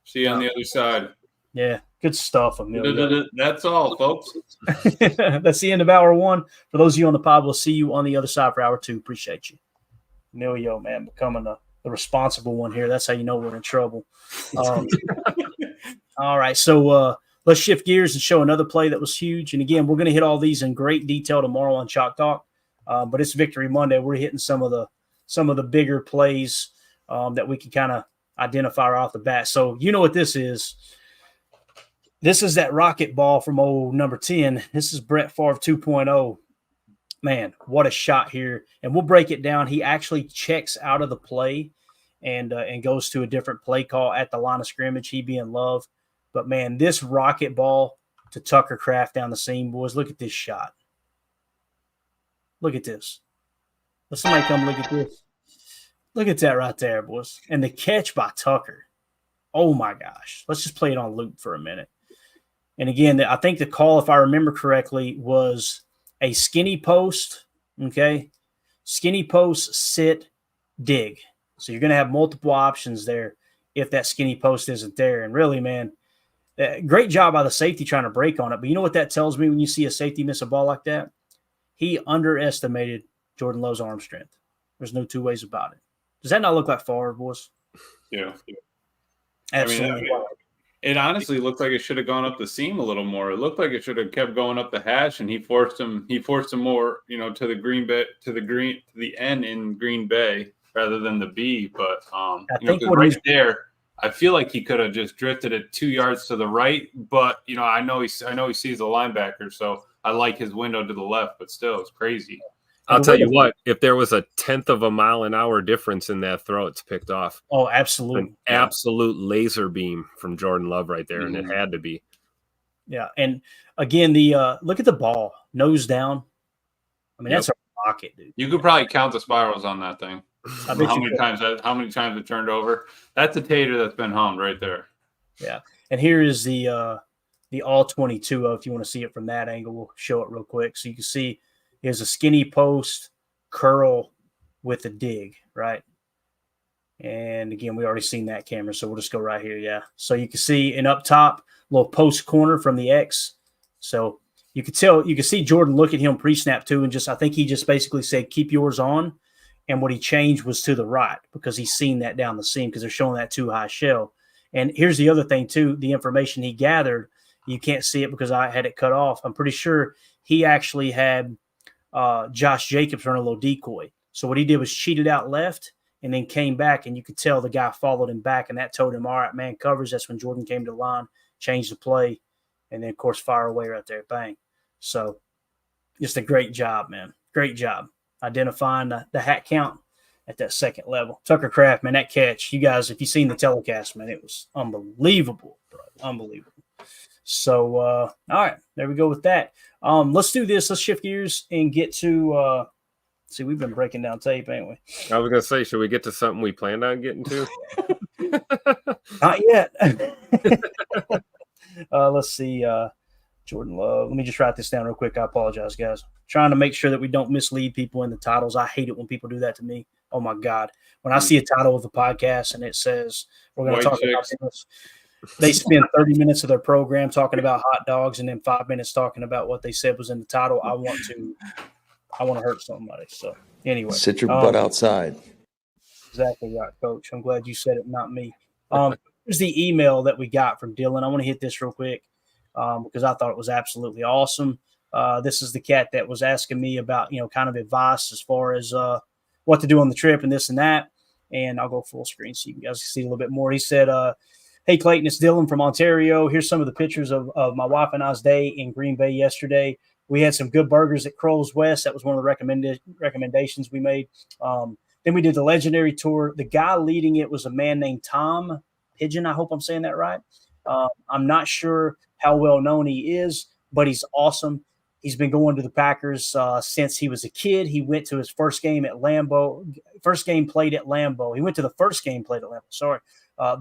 see you on the other side. Yeah, good stuff, Emilio. That's all, folks. That's the end of hour one. For those of you on the pod, we'll see you on the other side for hour two. Appreciate you. Emilio, man, becoming the responsible one here. That's how you know we're in trouble. All right, so let's shift gears and show another play that was huge. And again, we're going to hit all these in great detail tomorrow on Chalk Talk. But it's Victory Monday. We're hitting some of the bigger plays that we can kind of identify right off the bat. So you know what this is. This is that rocket ball from old number 10. This is Brett Favre 2.0. Man, what a shot here. And we'll break it down. He actually checks out of the play and goes to a different play call at the line of scrimmage, he being Love. But, man, this rocket ball to Tucker Kraft down the seam, boys. Look at this shot. Look at this. Let somebody come look at this. Look at that right there, boys. And the catch by Tucker. Oh, my gosh. Let's just play it on loop for a minute. And again, I think the call, if I remember correctly, was a skinny post, okay? Skinny post, sit, dig. So you're going to have multiple options there if that skinny post isn't there. And really, man, great job by the safety trying to break on it. But you know what that tells me when you see a safety miss a ball like that? He underestimated Jordan Love's arm strength. There's no two ways about it. Does that not look like Favre, boys? Yeah. Absolutely. I mean, it honestly looked like it should have gone up the seam a little more. It looked like it should have kept going up the hash, and he forced him more, to the N in Green Bay rather than the B. But right there, I feel like he could have just drifted it 2 yards to the right. But I know he sees the linebacker, so I like his window to the left. But still, it's crazy. I'll tell you what, if there was a 1/10 of a mile an hour difference in that throw, it's picked off. Oh, absolutely. An absolute laser beam from Jordan Love right there, and it had to be. Yeah, and again, look at the ball, nose down. I mean, that's a rocket, dude. You could probably count the spirals on that thing. How many times it turned over? That's a tater that's been hummed right there. Yeah, and here is the all 22. If you want to see it from that angle, we'll show it real quick so you can see. Is a skinny post curl with a dig, right? And again, we already seen that camera, so we'll just go right here. Yeah. So you can see an up top little post corner from the X. So you can see Jordan look at him pre-snap too, and I think he just basically said, keep yours on. And what he changed was to the right because he's seen that down the seam because they're showing that too high shell. And here's the other thing too, the information he gathered, you can't see it because I had it cut off. I'm pretty sure he actually had Josh Jacobs run a little decoy. So what he did was cheated out left and then came back, and you could tell the guy followed him back, and that told him, all right, man, covers. That's when Jordan came to the line, changed the play, and then, of course, fire away right there. Bang. So just a great job, man. Great job identifying the hat count at that second level. Tucker Kraft, man, that catch, you guys, if you've seen the telecast, man, it was unbelievable, bro. Unbelievable. So, all right, there we go with that. Let's do this. Let's shift gears and get to see, we've been breaking down tape, ain't we? I was going to say, should we get to something we planned on getting to? Not yet. Let's see. Jordan Love. Let me just write this down real quick. I apologize, guys. Trying to make sure that we don't mislead people in the titles. I hate it when people do that to me. Oh, my God. When I see a title of the podcast and it says we're going to talk about this, they spend 30 minutes of their program talking about hot dogs and then 5 minutes talking about what they said was in the title. I want to hurt somebody. So anyway, sit your butt outside. Exactly right, Coach. I'm glad you said it, not me. Here's the email that we got from Dylan. I want to hit this real quick because I thought it was absolutely awesome. This is the cat that was asking me about, kind of advice as far as what to do on the trip and this and that. And I'll go full screen so you guys can see a little bit more. He said, hey, Clayton, it's Dylan from Ontario. Here's some of the pictures of my wife and I's day in Green Bay yesterday. We had some good burgers at Crow's West. That was one of the recommendations we made. Then we did the legendary tour. The guy leading it was a man named Tom Pigeon. I hope I'm saying that right. I'm not sure how well known he is, but he's awesome. He's been going to the Packers since he was a kid. He went to his first game at Lambeau. First game played at Lambeau. He went to the first game played at Lambeau. Sorry.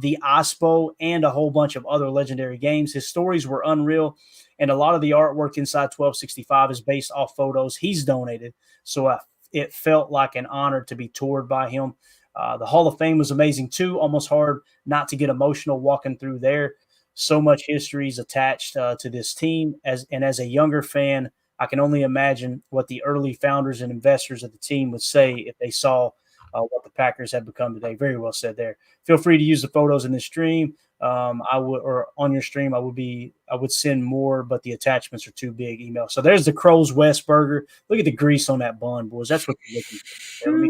the ISPO, and a whole bunch of other legendary games. His stories were unreal, and a lot of the artwork inside 1265 is based off photos he's donated. So it felt like an honor to be toured by him. The Hall of Fame was amazing too. Almost hard not to get emotional walking through there. So much history is attached to this team. As a younger fan, I can only imagine what the early founders and investors of the team would say if they saw what the Packers have become today. Very well said there. Feel free to use the photos in this stream. Or on your stream, I would send more, but the attachments are too big. Email. So there's the Crow's West burger. Look at the grease on that bun, boys. That's what you're looking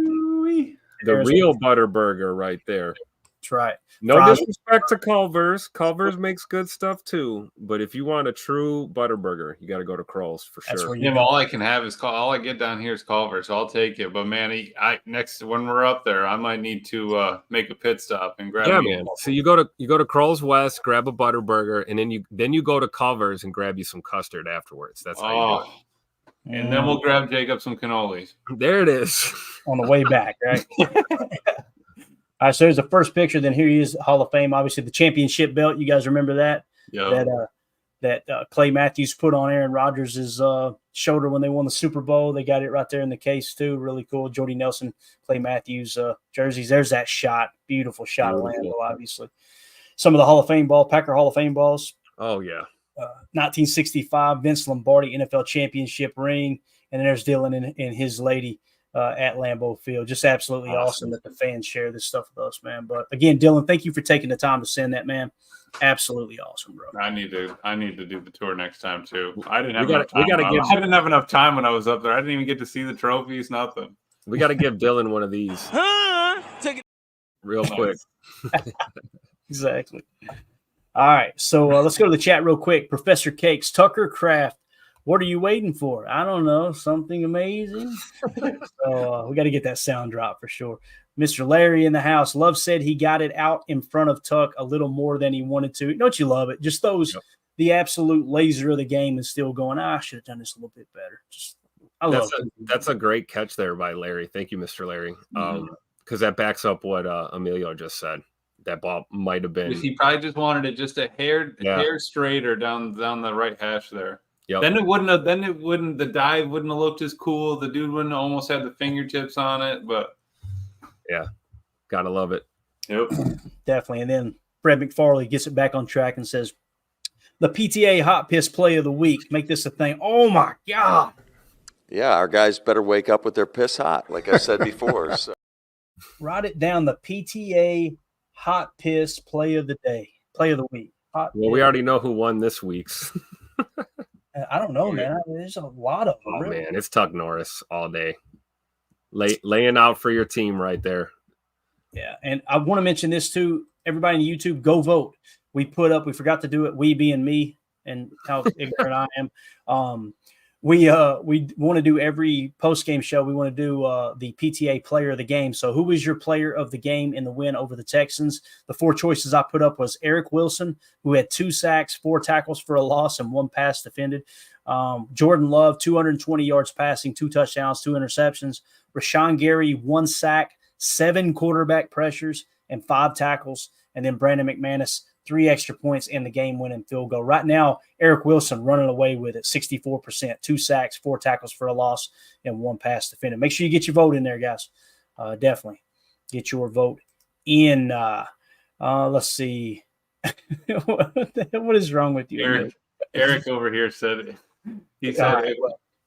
for. The real butter burger right there. That's right. No Fries. disrespect to Culver's. Culver's makes good stuff too. But if you want a true butter burger, you got to go to Kroll's for That's sure. where you Yeah, but all I can have is all I get down here is Culver, so I'll take it. But man, next when we're up there, I might need to make a pit stop and grab. Yeah, man. So you go to Kroll's West, grab a butter burger, and then you go to Culver's and grab you some custard afterwards. That's how you do it. And then we'll grab Jacob some cannolis. There it is. On the way back, right? All right, so there's the first picture. Then here he is, Hall of Fame. Obviously, the championship belt. You guys remember that? Yeah. That Clay Matthews put on Aaron Rodgers' shoulder when they won the Super Bowl. They got it right there in the case, too. Really cool. Jordy Nelson, Clay Matthews jerseys. There's that shot. Beautiful shot of Lambeau, obviously. Some of the Hall of Fame Packer Hall of Fame balls. Oh, yeah. 1965, Vince Lombardi NFL championship ring. And then there's Dylan and his lady at Lambeau Field. Just absolutely awesome that the fans share this stuff with us, man. But again, Dylan, thank you for taking the time to send that, man. Absolutely awesome, bro. I need to do the tour next time too. I didn't have I didn't have enough time when I was up there. I didn't even get to see the trophies, nothing. We got to give Dylan one of these real quick. Exactly. All right, so let's go to the chat real quick. Professor Cakes, Tucker Craft, what are you waiting for? I don't know, something amazing. So we got to get that sound drop for sure. Mr. Larry in the house. Love said he got it out in front of Tuck a little more than he wanted to. Don't you love it? Just the absolute laser of the game is still going, I should have done this a little bit better. That's a great catch there by Larry. Thank you, Mr. Larry. Because that backs up what Emilio just said. That ball might have been. He probably just wanted it just a hair straighter down the right hash there. Yep. Then the dive wouldn't have looked as cool. The dude wouldn't have almost had the fingertips on it, but yeah, gotta love it. Yep. Definitely. And then Fred McFarley gets it back on track and says, the PTA hot piss play of the week. Make this a thing. Oh my God. Yeah, our guys better wake up with their piss hot, like I said before. So. Write it down. The PTA hot piss play of the day, play of the week. We already know who won this week's. I don't know, man. There's a lot of them. Oh, really. man, it's Tuck Norris all day. Laying out for your team right there. Yeah, and I want to mention this too. Everybody on YouTube, go vote. We forgot to do it, we being me and how ignorant I am. We want to do every post-game show. We want to do the PTA player of the game. So who was your player of the game in the win over the Texans? The four choices I put up was Eric Wilson, who had 2 sacks, 4 tackles for a loss, and 1 pass defended. Jordan Love, 220 yards passing, 2 touchdowns, 2 interceptions. Sha Sha Gary, 1 sack, 7 quarterback pressures, and 5 tackles. And then Brandon McManus, 3 extra points in the game-winning field goal. Right now, Eric Wilson running away with it, 64%, 2 sacks, 4 tackles for a loss, and 1 pass defended. Make sure you get your vote in there, guys. Definitely get your vote in. Let's see. What is wrong with you? Eric over here said it. He said,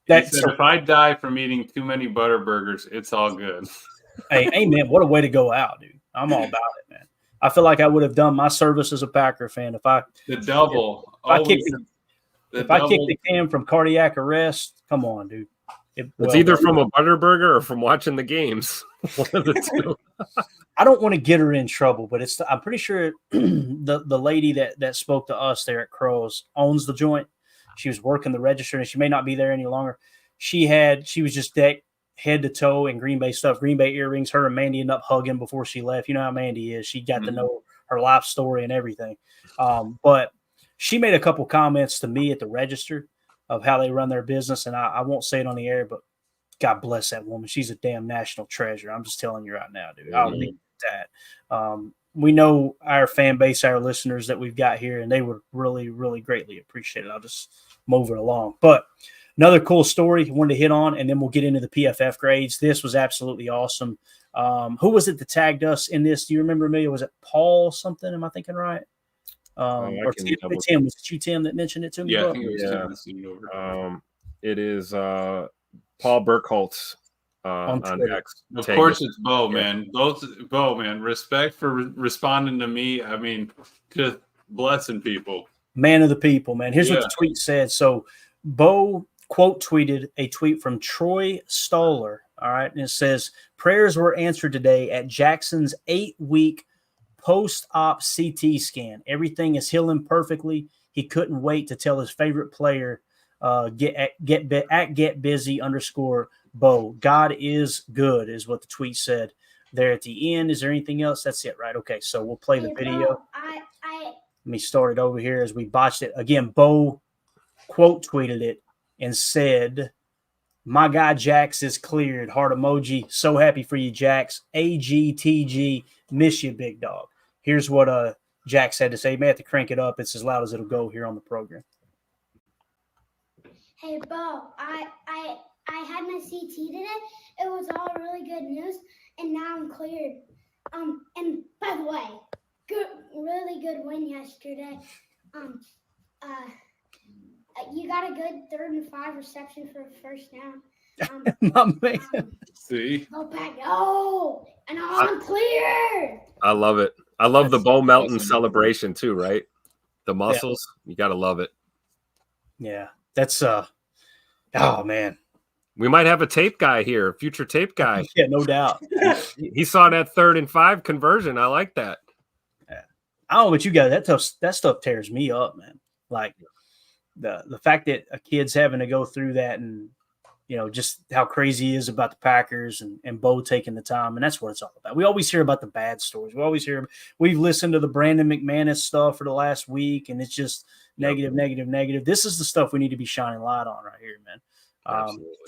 if I die from eating too many butter burgers, it's all good. Hey, amen. What a way to go out, dude. I'm all about it, man. I feel like I would have done my service as a Packer fan if I kicked the can from cardiac arrest. Come on, dude. It's either from a butter burger or from watching the games. One of the two. I don't want to get her in trouble, but I'm pretty sure the lady that spoke to us there at Crow's owns the joint. She was working the register, and she may not be there any longer. She was just decked head to toe in Green Bay stuff, Green Bay earrings. Her and Mandy ended up hugging before she left. You know how Mandy is. She got to know her life story and everything. But she made a couple comments to me at the register of how they run their business, and I won't say it on the air, but God bless that woman. She's a damn national treasure. I'm just telling you right now, dude. I'll leave that. we know our fan base, our listeners that we've got here, and they would really, really greatly appreciate it. I'll just move it along. But another cool story I wanted to hit on, and then we'll get into the PFF grades. This was absolutely awesome. Who was it that tagged us in this? Do you remember, Amelia? Was it Paul something? Am I thinking right? Or Tim? Was it you, Tim, that mentioned it to me? Yeah, I think it was Tim. It is Paul Burkholtz on X. Of course, it's Bo, man. Bo, man. Respect for responding to me. I mean, just blessing people. Man of the people, man. Here's what the tweet said. So Bo quote tweeted a tweet from Troy Stoller. All right. And it says, prayers were answered today at Jackson's 8-week post-op CT scan. Everything is healing perfectly. He couldn't wait to tell his favorite player, get busy _Bo. God is good is what the tweet said there at the end. Is there anything else? That's it, right? Okay. So we'll play the video. Let me start it over here as we botched it. Again, Bo quote tweeted it and said, my guy Jax is cleared. Heart emoji. So happy for you, Jax. AGTG. Miss you, big dog. Here's what Jax had to say. You may have to crank it up. It's as loud as it'll go here on the program. Hey, Bo, I had my CT today. It was all really good news, and now I'm cleared. And by the way, really good win yesterday. You got a good 3rd and 5 reception for a first down. My man. See? Go back. Oh, and I'm cleared. I love it. I love the Bo Melton celebration too, right? The muscles. You got to love it. Yeah. That's oh man. We might have a tape guy here, future tape guy. Yeah, no doubt. He saw that 3rd and 5 conversion. I like that. Yeah. I don't know what you guys, that stuff tears me up, man. Like the fact that a kid's having to go through that, and just how crazy he is about the Packers and Bo taking the time. And that's what it's all about. We always hear about the bad stories. We've listened to the Brandon McManus stuff for the last week, and it's just negative. This is the stuff we need to be shining light on right here, man.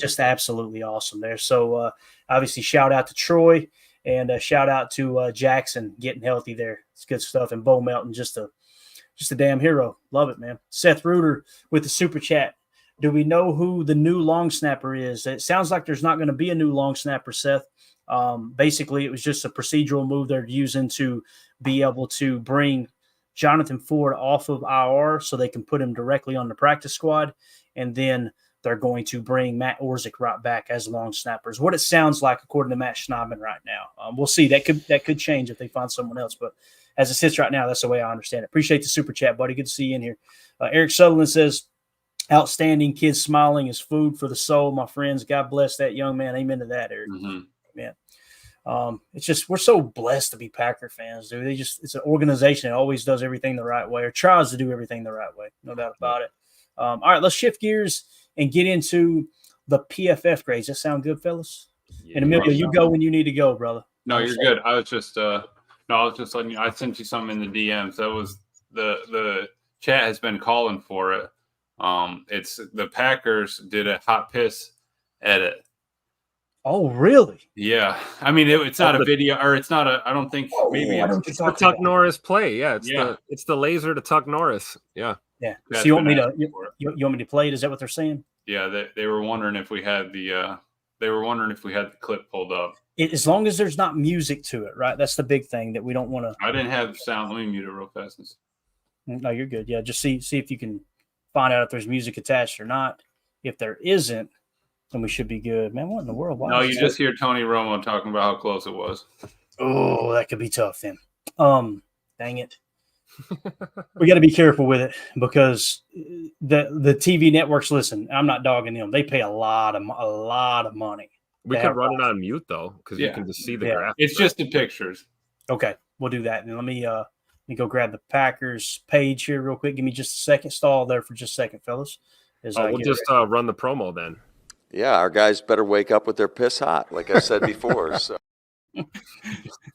Just absolutely awesome there. So obviously shout out to Troy and shout out to Jackson getting healthy there. It's good stuff. And Bo Melton, just a damn hero. Love it, man. Seth Reuter with the super chat. Do we know who the new long snapper is? It sounds like there's not going to be a new long snapper, Seth. Basically, it was just a procedural move they're using to be able to bring Jonathan Ford off of IR so they can put him directly on the practice squad. And then they're going to bring Matt Orzik right back as long snappers. What it sounds like, according to Matt Schneidman right now. We'll see. That could change if they find someone else. But as it sits right now, that's the way I understand it. Appreciate the super chat, buddy. Good to see you in here. Eric Sutherland says, outstanding, kids smiling is food for the soul, my friends. God bless that young man. Amen to that, Eric. Mm-hmm. Man. It's just, we're so blessed to be Packer fans, dude. It's an organization that always does everything the right way, or tries to do everything the right way. No doubt about it. All right, let's shift gears and get into the PFF grades. That sound good, fellas? Yeah, and Emilio, you go when you need to go, brother. No, you're good. I was just letting you. I sent you something in the DMs. That was the chat has been calling for it. It's the Packers did a hot piss edit. Oh, really? Yeah. I mean, it's not a video, or it's not I don't think maybe it's the Tuck Norris play. Yeah, it's the laser to Tuck Norris. Yeah. Yeah. So you want me to play it? Is that what they're saying? Yeah, they were wondering if we had the clip pulled up. As long as there's not music to it, right? That's the big thing that we don't want to. I didn't have sound. Let me mute it real fast. No, you're good. Yeah, just see if you can find out if there's music attached or not. If there isn't, then we should be good. Man, what in the world? No, you just hear Tony Romo talking about how close it was. Oh, that could be tough then. Dang it. We got to be careful with it because the TV networks, listen, I'm not dogging them. They pay a lot of money. We could run it on mute though, because you can just see the graphics. It's just the pictures. Okay, we'll do that. And let me go grab the Packers page here real quick. Give me just a second. Stall there for just a second, fellas. We'll just run the promo then. Yeah, our guys better wake up with their piss hot, like I said before. So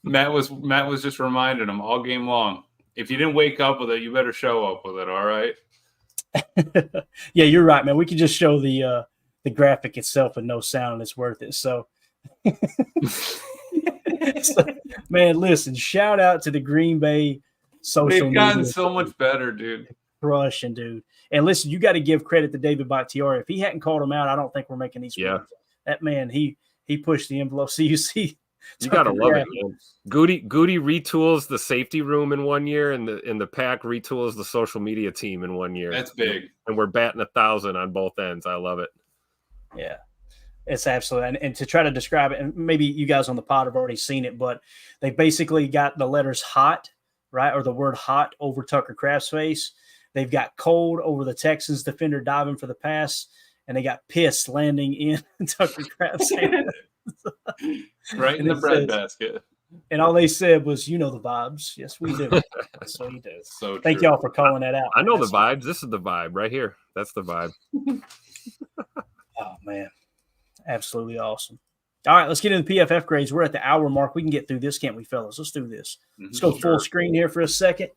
Matt was just reminding them all game long. If you didn't wake up with it, you better show up with it. All right. Yeah, you're right, man. We could just show the graphic itself with no sound. It's worth it. So So, man, listen, shout out to the Green Bay social They've gotten media. so much better, dude. Crushing, dude. And listen, you got to give credit to David Bakhtiari. If he hadn't called him out, I don't think we're making these wins. That man, he pushed the envelope. So you see, you gotta love it, man. Goody retools the safety room in 1 year, and the pack retools the social media team in 1 year. That's big. And we're batting 1,000 on both ends. I love it. Yeah. It's absolutely, and to try to describe it, and maybe you guys on the pod have already seen it, but they basically got the letters hot, right, or the word hot over Tucker Kraft's face. They've got cold over the Texans defender diving for the pass, and they got pissed landing in Tucker Kraft's hand. Right in the bread basket. And all they said was, you know the vibes. Yes, we do. So you do. So thank y'all for calling that out. I know the vibes. This is the vibe right here. That's the vibe. Oh, man. Absolutely awesome. All right, let's get into the PFF grades. We're at the hour mark. We can get through this, can't we, fellas? Let's do this. Let's go full screen here for a second.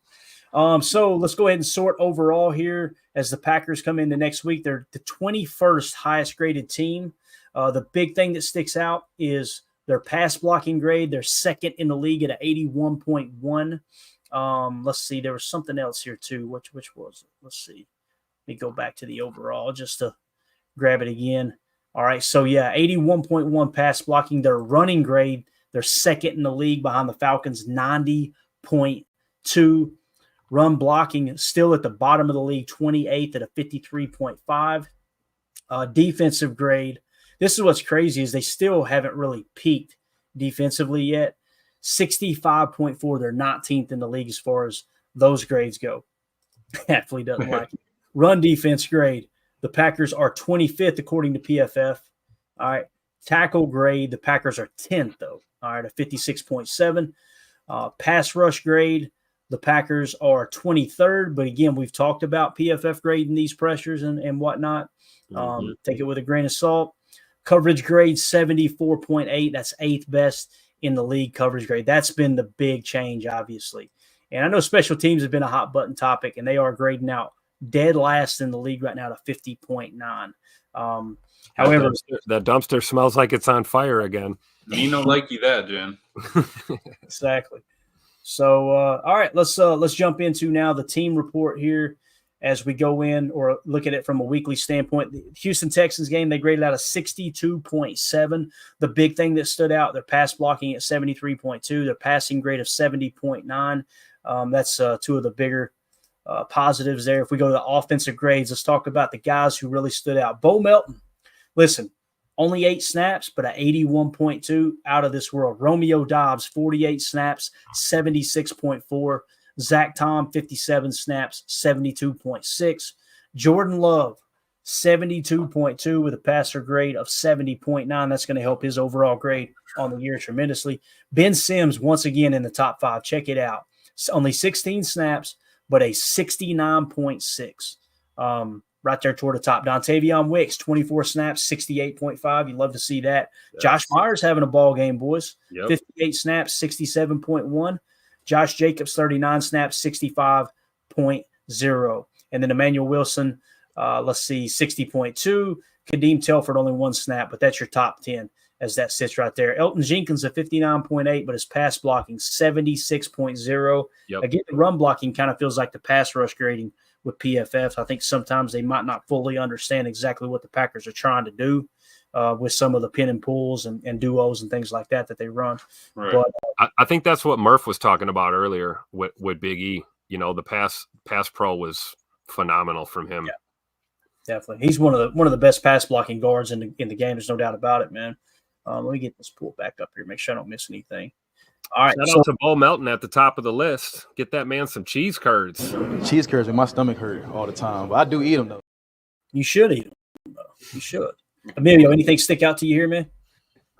So let's go ahead and sort overall here as the Packers come into next week. They're the 21st highest graded team. The big thing that sticks out is their pass blocking grade. They're second in the league at an 81.1. Let's see. There was something else here too. Which was it? Let's see. Let me go back to the overall just to grab it again. All right, so yeah, 81.1 pass blocking. Their running grade, they're second in the league behind the Falcons, 90.2. Run blocking still at the bottom of the league, 28th at a 53.5. Defensive grade, this is what's crazy is they still haven't really peaked defensively yet. 65.4, they're 19th in the league as far as those grades go. Hopefully doesn't like it. Run defense grade. The Packers are 25th according to PFF. All right. Tackle grade, the Packers are 10th, though. All right, a 56.7. Pass rush grade, the Packers are 23rd. But again, we've talked about PFF grading these pressures and whatnot. Take it with a grain of salt. Coverage grade, 74.8. That's 8th best in the league coverage grade. That's been the big change, obviously. And I know special teams have been a hot button topic, and they are grading out dead last in the league right now to 50.9. However, that dumpster smells like it's on fire again. You know, likey that, Jen. Exactly. So, all right, let's jump into now the team report here as we go in or look at it from a weekly standpoint. The Houston Texans game, they graded out a 62.7. The big thing that stood out, their pass blocking at 73.2, their passing grade of 70.9. That's two of the bigger positives there. If we go to the offensive grades, let's talk about the guys who really stood out. Bo Melton, listen, only 8 snaps, but an 81.2, out of this world. Romeo Dobbs, 48 snaps, 76.4. Zach Tom, 57 snaps, 72.6. Jordan Love, 72.2 with a passer grade of 70.9. That's going to help his overall grade on the year tremendously. Ben Sims, once again in the top 5. Check it out. Only 16 snaps, but a 69.6. Right there toward the top. Dontavion Wicks, 24 snaps, 68.5. You love to see that. Yes. Josh Myers having a ball game, boys. Yep. 58 snaps, 67.1. Josh Jacobs, 39 snaps, 65.0. And then Emmanuel Wilson, 60.2. Kadeem Telford, only 1 snap, but that's your top 10 as that sits right there. Elton Jenkins at 59.8, but his pass blocking 76.0. Yep. Again, the run blocking kind of feels like the pass rush grading with PFF. I think sometimes they might not fully understand exactly what the Packers are trying to do with some of the pin and pulls and duos and things like that they run. Right. But I think that's what Murph was talking about earlier with Big E. You know, the pass pro was phenomenal from him. Yeah, definitely. He's one of the best pass blocking guards in the game. There's no doubt about it, man. Let me get this pulled back up here. Make sure I don't miss anything. All right. Shout out to Bo Melton at the top of the list. Get that man some cheese curds. Cheese curds make my stomach hurt all the time, but I do eat them though. You should eat them, though. You should. Emilio, anything stick out to you here, man?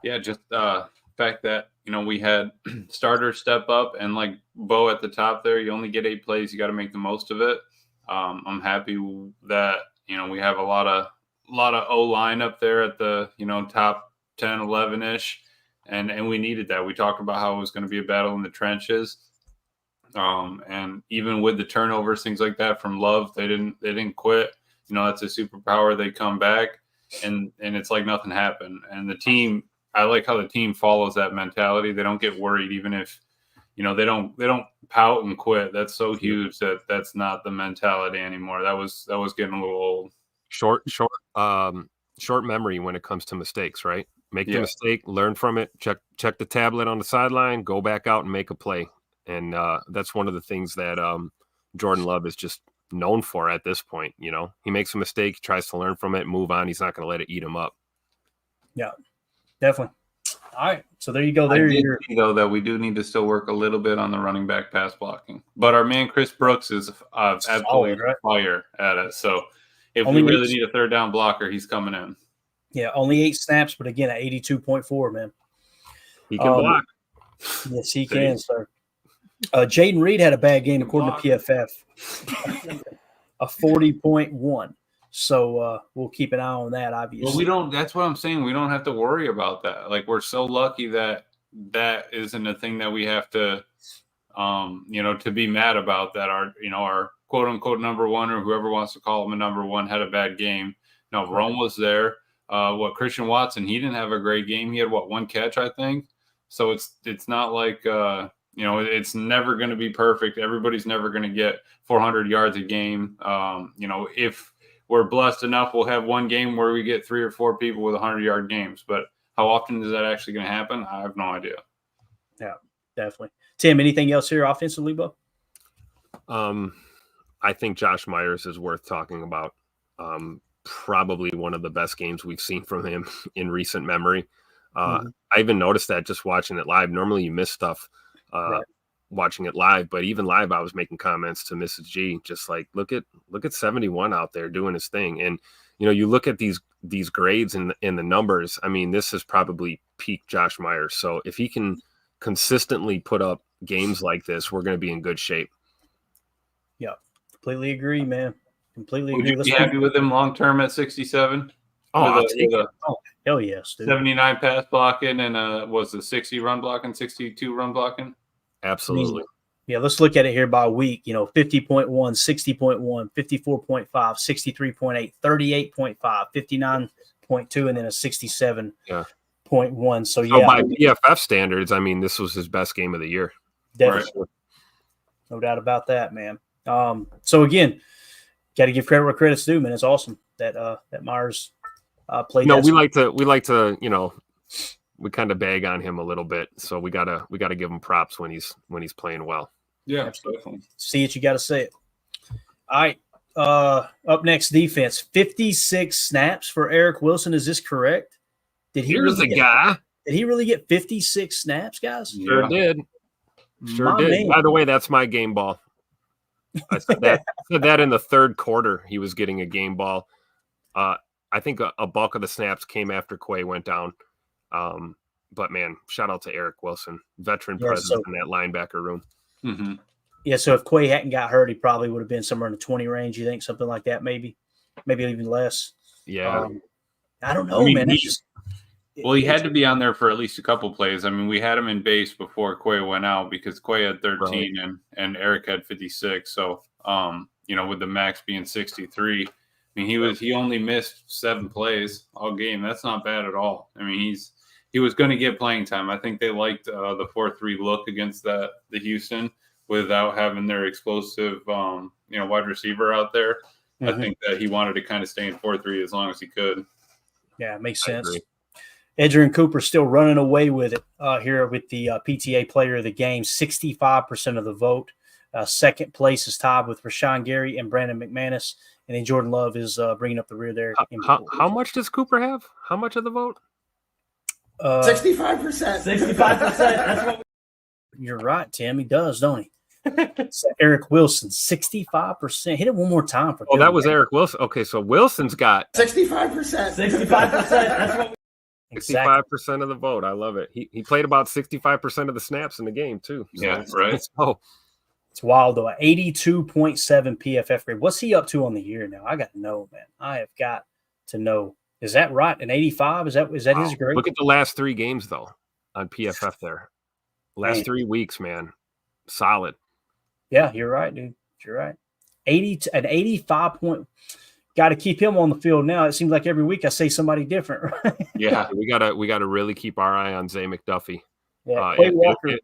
Yeah, just the fact that, you know, we had starters step up, and like Bo at the top there, you only get 8 plays. You got to make the most of it. I'm happy that, you know, we have a lot of O-line up there at the, you know, top 10, 11-ish. And we needed that. We talked about how it was going to be a battle in the trenches. And even with the turnovers, things like that from Love, they didn't quit. You know, that's a superpower. They come back and it's like nothing happened. And the team I like how the team follows that mentality. They don't get worried, even if, they don't pout and quit. That's so huge that's not the mentality anymore. That was getting a little old. Short memory when it comes to mistakes, right? Make the mistake, learn from it, check the tablet on the sideline, go back out and make a play. And that's one of the things that Jordan Love is just known for at this point. He makes a mistake, tries to learn from it, move on. He's not going to let it eat him up. Yeah, definitely. All right, so there you go. There you go. That we do need to still work a little bit on the running back pass blocking, but our man Chris Brooks is absolutely fire at it. So if we really need a third down blocker, he's coming in. Yeah, only 8 snaps, but again, at 82.4, man. He can block. Yes, he can, sir. Jaden Reed had a bad game according to PFF. A 40.1. So we'll keep an eye on that, obviously. Well, that's what I'm saying. We don't have to worry about that. Like, we're so lucky that isn't a thing that we have to, to be mad about, that our quote unquote number one, or whoever wants to call him a number one, had a bad game. No, Rome was there. Christian Watson, he didn't have a great game. He had one catch, I think. So it's not like, it's never going to be perfect. Everybody's never going to get 400 yards a game. If we're blessed enough, we'll have one game where we get 3 or 4 people with 100-yard games. But how often is that actually going to happen? I have no idea. Yeah, definitely. Tim, anything else here offensively, Bo? I think Josh Myers is worth talking about. Probably one of the best games we've seen from him in recent memory. I even noticed that just watching it live. Normally you miss stuff watching it live, but even live I was making comments to Mrs. G, just like, look at 71 out there doing his thing. And you look at these grades in the numbers. I mean, this is probably peak Josh Myers. So if he can consistently put up games like this, we're going to be in good shape. Yeah, completely agree, man. Completely agree. agree. Would you be happy with him long term at 67? Oh, hell yes, dude. 79 pass blocking and was the 60 run blocking, 62 run blocking? Absolutely. Yeah, let's look at it here by week. 50.1, 60.1, 54.5, 63.8, 38.5, 59.2, and then a 67.1. So by PFF standards, I mean, this was his best game of the year. Definitely. Right. No doubt about that, man. So again, got to give credit where credit's due, man. It's awesome that Myers played. No, we like to we kind of bag on him a little bit, so we gotta give him props when he's playing well. Yeah, absolutely. See it, you got to say it. All right, up next, defense. 56 snaps for Eric Wilson. Is this correct? Did he really get 56 snaps, guys? Sure did. Sure did. Man. By the way, that's my game ball. I said that in the third quarter. He was getting a game ball. I think a bulk of the snaps came after Quay went down. But man, shout out to Eric Wilson, veteran presence in that linebacker room. Mm-hmm. Yeah, so if Quay hadn't got hurt, he probably would have been somewhere in the 20 range. You think something like that, maybe even less. Yeah, I don't know, man. He had to be on there for at least a couple plays. I mean, we had him in base before Quay went out because Quay had 13 and Eric had 56. So, with the max being 63, I mean, he only missed 7 plays all game. That's not bad at all. I mean, he was going to get playing time. I think they liked the 4-3 look against the Houston without having their explosive, wide receiver out there. Mm-hmm. I think that he wanted to kind of stay in 4-3 as long as he could. Yeah, it makes sense. Edan Cooper still running away with it here with the PTA player of the game, 65% of the vote. Second place is tied with Sha Sha Gary and Brandon McManus. And then Jordan Love is bringing up the rear there. How much does Cooper have? How much of the vote? 65%. 65%. That's what You're right, Tim. He does, don't he? So Eric Wilson, 65%. Hit it one more time. That was Eric Wilson. Okay, so Wilson's got 65%. 65%. That's what 65% of the vote. I love it. He played about 65% of the snaps in the game, too. So yeah, right. It's wild, though. 82.7 PFF grade. What's he up to on the year now? I got to know, man. I have got to know. Is that right? An 85? Is that his grade? Look at the last 3 games, though, on PFF there. Last 3 weeks, man. Solid. Yeah, you're right, dude. You're right. An 85 point. got to keep him on the field now. It seems like every week I say somebody different. Right? Yeah, we gotta really keep our eye on Zay McDuffie. Yeah, Quay Walker.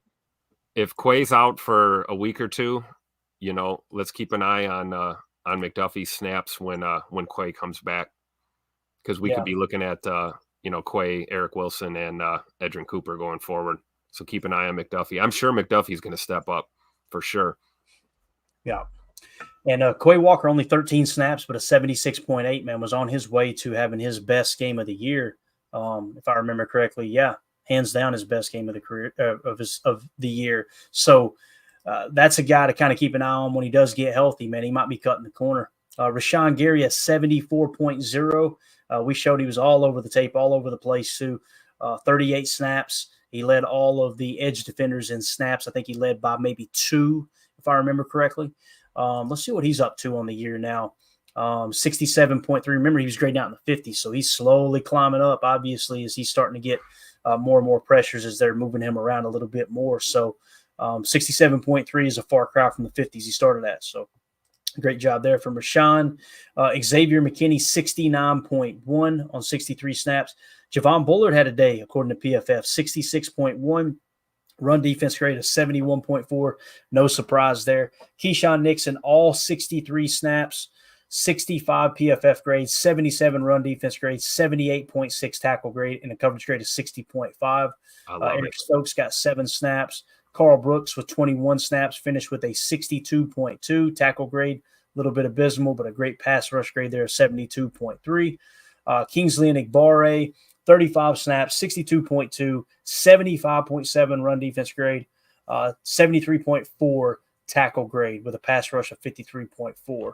If Quay's out for a week or two, let's keep an eye on McDuffie's snaps when Quay comes back, because we could be looking at Quay, Eric Wilson, and Edan Cooper going forward. So keep an eye on McDuffie. I'm sure McDuffie's going to step up for sure. Yeah. And Quay Walker, only 13 snaps, but a 76.8, man, was on his way to having his best game of the year. If I remember correctly. Yeah. Hands down his best game of the career of the year. So that's a guy to kind of keep an eye on when he does get healthy, man. He might be cutting the corner. Sha Sha Gary at 74.0. We showed he was all over the tape, all over the place too. 38 snaps. He led all of the edge defenders in snaps. I think he led by maybe 2, if I remember correctly. Let's see what he's up to on the year now. 67.3. Remember, he was grading out in the 50s, so he's slowly climbing up, obviously, as he's starting to get more and more pressures as they're moving him around a little bit more. So 67.3 is a far cry from the 50s he started at. So great job there from Rashawn. Xavier McKinney, 69.1 on 63 snaps. Javon Bullard had a day, according to PFF, 66.1. Run defense grade of 71.4. No surprise there. Keyshawn Nixon, all 63 snaps, 65 PFF grade, 77 run defense grade, 78.6 tackle grade, and a coverage grade of 60.5. Eric Stokes got 7 snaps. Carl Brooks with 21 snaps finished with a 62.2 tackle grade. A little bit abysmal, but a great pass rush grade there of 72.3. Kingsley Enagbare, 35 snaps, 62.2, 75.7 run defense grade, 73.4 tackle grade with a pass rush of 53.4.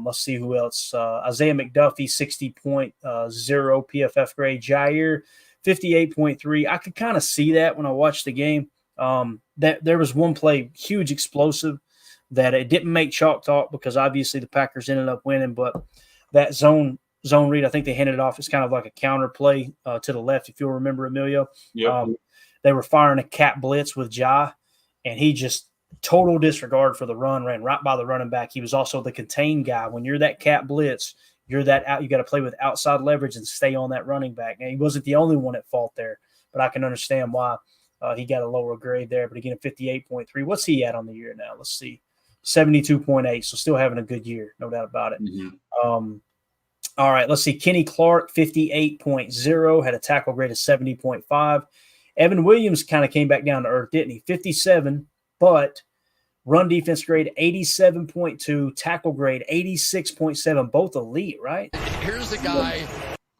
Let's see who else. Isaiah McDuffie, 60.0 PFF grade. Jair, 58.3. I could kind of see that when I watched the game. That there was one play, huge explosive, that it didn't make chalk talk because obviously the Packers ended up winning, but that zone read, I think they handed it off as kind of like a counter play to the left, if you'll remember, Emilio. Yep. They were firing a cat blitz with Ja, and he just total disregard for the run, ran right by the running back. He was also the contained guy. When you're that cat blitz, you're that out. You got to play with outside leverage and stay on that running back. And he wasn't the only one at fault there, but I can understand why he got a lower grade there. But again, a 58.3. What's he at on the year now? Let's see. 72.8. So still having a good year, no doubt about it. Mm-hmm. All right, let's see. Kenny Clark, 58.0, had a tackle grade of 70.5. Evan Williams kind of came back down to earth, didn't he? 57, but run defense grade 87.2, tackle grade 86.7, both elite, right? Here's the guy.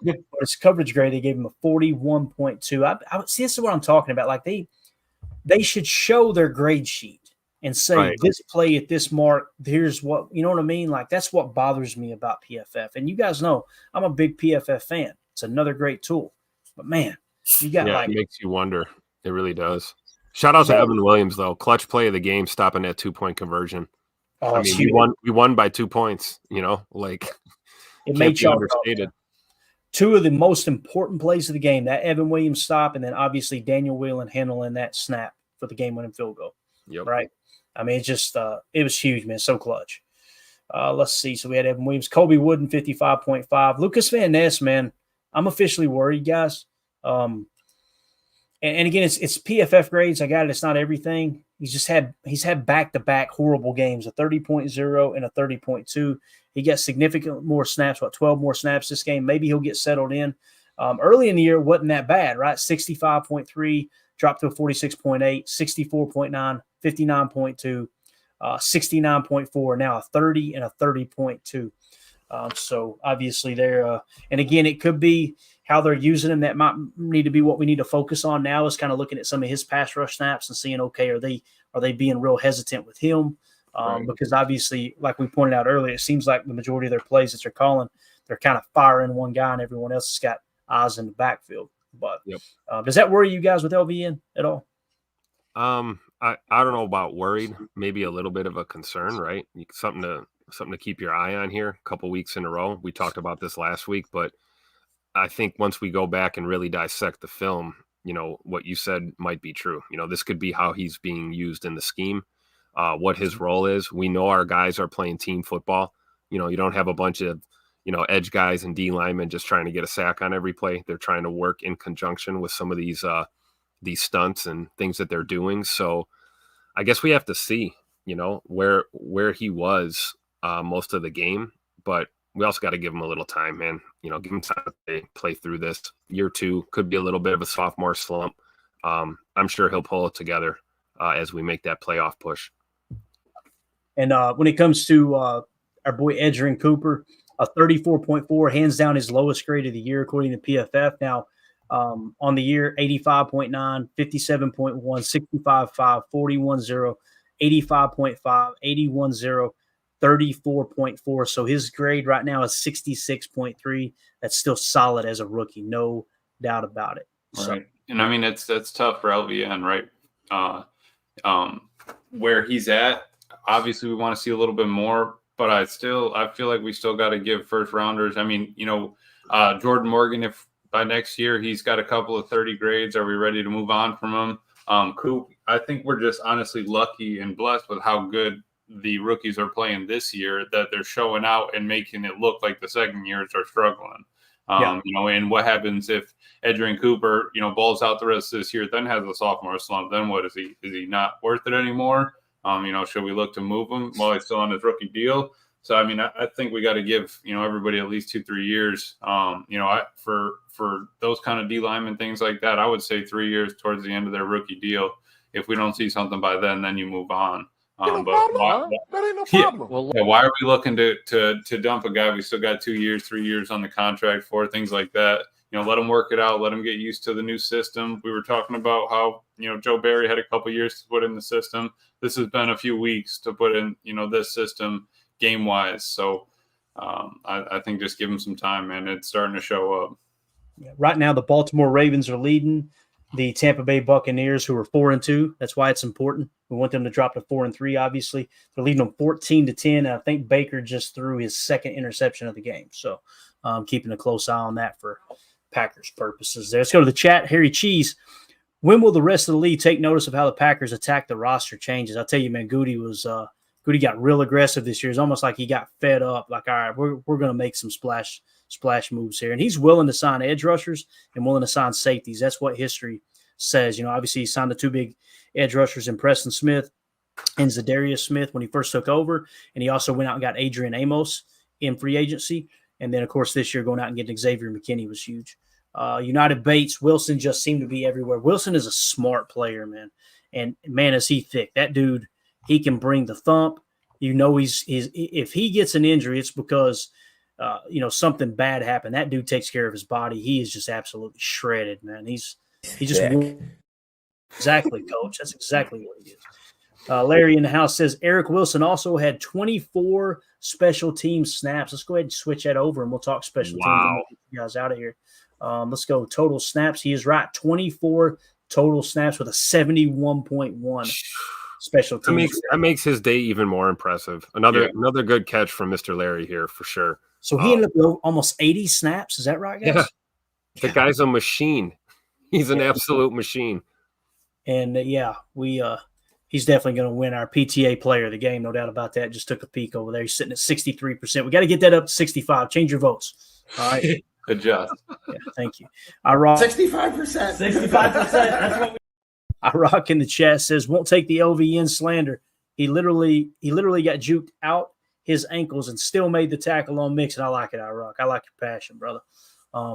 But his coverage grade, they gave him a 41.2. I see, this is what I'm talking about. Like they should show their grade sheet and say, right, this play at this mark, here's what, you know what I mean? Like, that's what bothers me about PFF. And you guys know I'm a big PFF fan. It's another great tool. But, man, you got it makes you wonder. It really does. Shout out to Evan Williams, though. Clutch play of the game, stopping that 2-point conversion. I mean, we won by 2 points, like it made you understated. 2 of the most important plays of the game, that Evan Williams stop, and then obviously Daniel Whelan handling that snap for the game-winning field goal. Yep. Right? I mean, it's just it was huge, man. So clutch. Let's see. So we had Evan Williams, Kobe Wooden, 55.5. Lucas Van Ness, man, I'm officially worried, guys. And again, it's PFF grades. I got it. It's not everything. He's had back-to-back horrible games, a 30.0 and a 30.2. He got significant more snaps, 12 more snaps this game. Maybe he'll get settled in. Early in the year, wasn't that bad, right? 65.3, dropped to a 46.8, 64.9, 59.2, 69.4, now a 30 and a 30.2. So obviously they're and again, it could be how they're using him. That might need to be what we need to focus on now, is kind of looking at some of his pass rush snaps and seeing, okay, are they being real hesitant with him? Right. Because obviously, like we pointed out earlier, it seems like the majority of their plays that they're calling, they're kind of firing one guy and everyone else has got eyes in the backfield. But does that worry you guys with LVN at all? I don't know about worried, maybe a little bit of a concern, right? Something to keep your eye on here. A couple weeks in a row. We talked about this last week, but I think once we go back and really dissect the film, what you said might be true. This could be how he's being used in the scheme, what his role is. We know our guys are playing team football. You don't have a bunch of edge guys and D linemen just trying to get a sack on every play. They're trying to work in conjunction with some of these stunts and things that they're doing. So I guess we have to see, where he was most of the game, but we also got to give him a little time, man. Give him time to play through this. Year 2 could be a little bit of a sophomore slump. I'm sure he'll pull it together as we make that playoff push. And when it comes to our boy Edan Cooper, a 34.4, hands down his lowest grade of the year, according to PFF. Now, on the year, 85.9, 57.1, 65.5, 41.0, 85.5, 81.0, 34.4. So his grade right now is 66.3. That's still solid as a rookie, no doubt about it. Right. And I mean, that's tough for LVN, right? Where he's at, obviously we want to see a little bit more, but I feel like we still got to give first rounders. I mean, Jordan Morgan, if by next year he's got a couple of 30 grades, are we ready to move on from him? Coop, I think we're just honestly lucky and blessed with how good the rookies are playing this year, that they're showing out and making it look like the second years are struggling. And what happens if Edan Cooper, balls out the rest of this year, then has a sophomore slump? Then what is he? Is he not worth it anymore? Should we look to move him while he's still on his rookie deal? So, I mean, I think we got to give, everybody at least 2-3 years. For those kind of D lineman things like that, I would say 3 years towards the end of their rookie deal. If we don't see something by then you move on. That ain't no problem. Why are we looking to dump a guy we still got 2 years, 3 years on the contract for, things like that? Let him work it out. Let him get used to the new system. We were talking about how, Joe Barry had a couple years to put in the system. This has been a few weeks to put in, this system game-wise. So I think just give him some time, man. It's starting to show up. Yeah, right now, the Baltimore Ravens are leading the Tampa Bay Buccaneers, who are 4-2. That's why it's important. We want them to drop to 4-3, obviously. They're leading them 14-10, and I think Baker just threw his second interception of the game. So keeping a close eye on that for Packers purposes there. Let's go to the chat. Harry Cheese, when will the rest of the league take notice of how the Packers attack the roster changes? I'll tell you, man, Goody got real aggressive this year. It's almost like he got fed up. Like, all right, we're going to make some splash moves here. And he's willing to sign edge rushers and willing to sign safeties. That's what history says. Obviously he signed the 2 big edge rushers in Preston Smith and Zadarius Smith when he first took over. And he also went out and got Adrian Amos in free agency. And then, of course, this year going out and getting Xavier McKinney was huge. United Bates, Wilson just seemed to be everywhere. Wilson is a smart player, man. And, man, is he thick. That dude, he can bring the thump. He's if he gets an injury, it's because something bad happened. That dude takes care of his body. He is just absolutely shredded, man. He's just exactly, coach. That's exactly what he is. Larry in the house says Eric Wilson also had 24 special team snaps. Let's go ahead and switch that over, and we'll talk special teams. And get you guys out of here. Let's go total snaps. He is right. 24 total snaps with a 71.1 special teams. That makes his day even more impressive. Another good catch from Mr. Larry here for sure. So he ended up with almost 80 snaps. Is that right, guys? Yeah. The guy's a machine. He's an absolute machine. And he's definitely going to win our PTA player of the game, no doubt about that. Just took a peek over there. He's sitting at 63%. We got to get that up to 65. Change your votes. All right. Adjust. Yeah, thank you. I rock 65%. 65%. That's what I rock in the chat says won't take the LVN slander. He literally got juked out his ankles and still made the tackle on Mix, and I like it. I rock. I like your passion, brother. I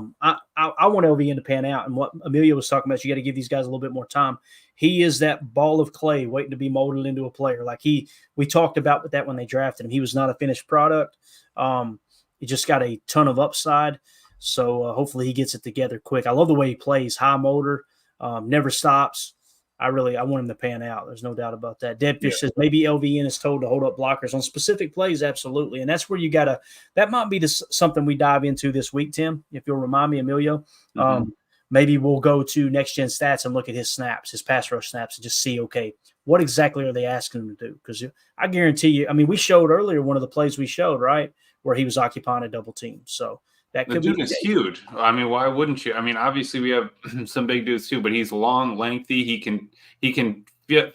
want LVN to pan out, and what Amelia was talking about, you got to give these guys a little bit more time. He is that ball of clay waiting to be molded into a player. Like we talked about with that when they drafted him. He was not a finished product. He just got a ton of upside. So hopefully he gets it together quick. I love the way he plays, high motor, never stops. I want him to pan out. There's no doubt about that. Deadfish says maybe LVN is told to hold up blockers on specific plays. Absolutely. And that's where you got to – that might be something we dive into this week, Tim, if you'll remind me, Emilio. Maybe we'll go to Next Gen Stats and look at his snaps, his pass rush snaps, and just see, okay, what exactly are they asking him to do? Because I guarantee you – I mean, we showed earlier one of the plays we showed, right, where he was occupying a double team. So – that could the dude is huge. I mean, why wouldn't you? I mean, obviously we have some big dudes too, but he's long, lengthy. He can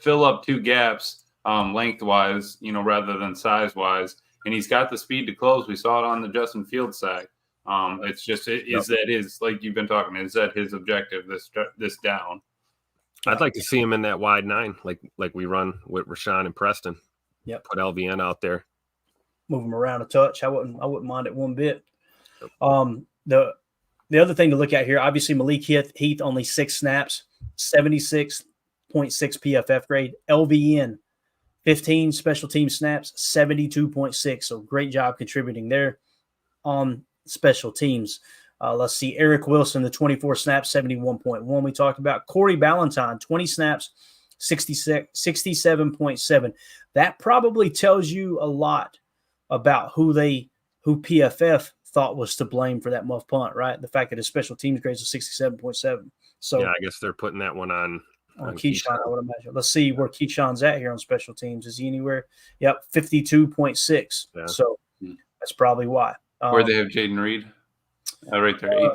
fill up 2 gaps lengthwise, rather than size wise. and he's got the speed to close. We saw it on the Justin Fields sack. It's just is that his, like you've been talking, is that his objective this down? I'd like to see him in that wide 9, like we run with Rashawn and Preston. Yep. Put LVN out there. Move him around a touch. I wouldn't mind it one bit. The other thing to look at here, obviously Malik Heath only 6 snaps, 76.6 PFF grade. LVN 15 special team snaps, 72.6. So great job contributing there on special teams. Let's see, Eric Wilson, the 24 snaps, 71.1 we talked about. Corey Ballantyne, 20 snaps, 67.7. That probably tells you a lot about who PFF thought was to blame for that muff punt, right? The fact that his special teams grades are 67.7. So yeah, I guess they're putting that one on Keyshawn, I would imagine. Let's see where Keyshawn's at here on special teams. Is he anywhere? Yep, 52.6. Yeah. So that's probably why. Where they have Jaden Reed? Right there,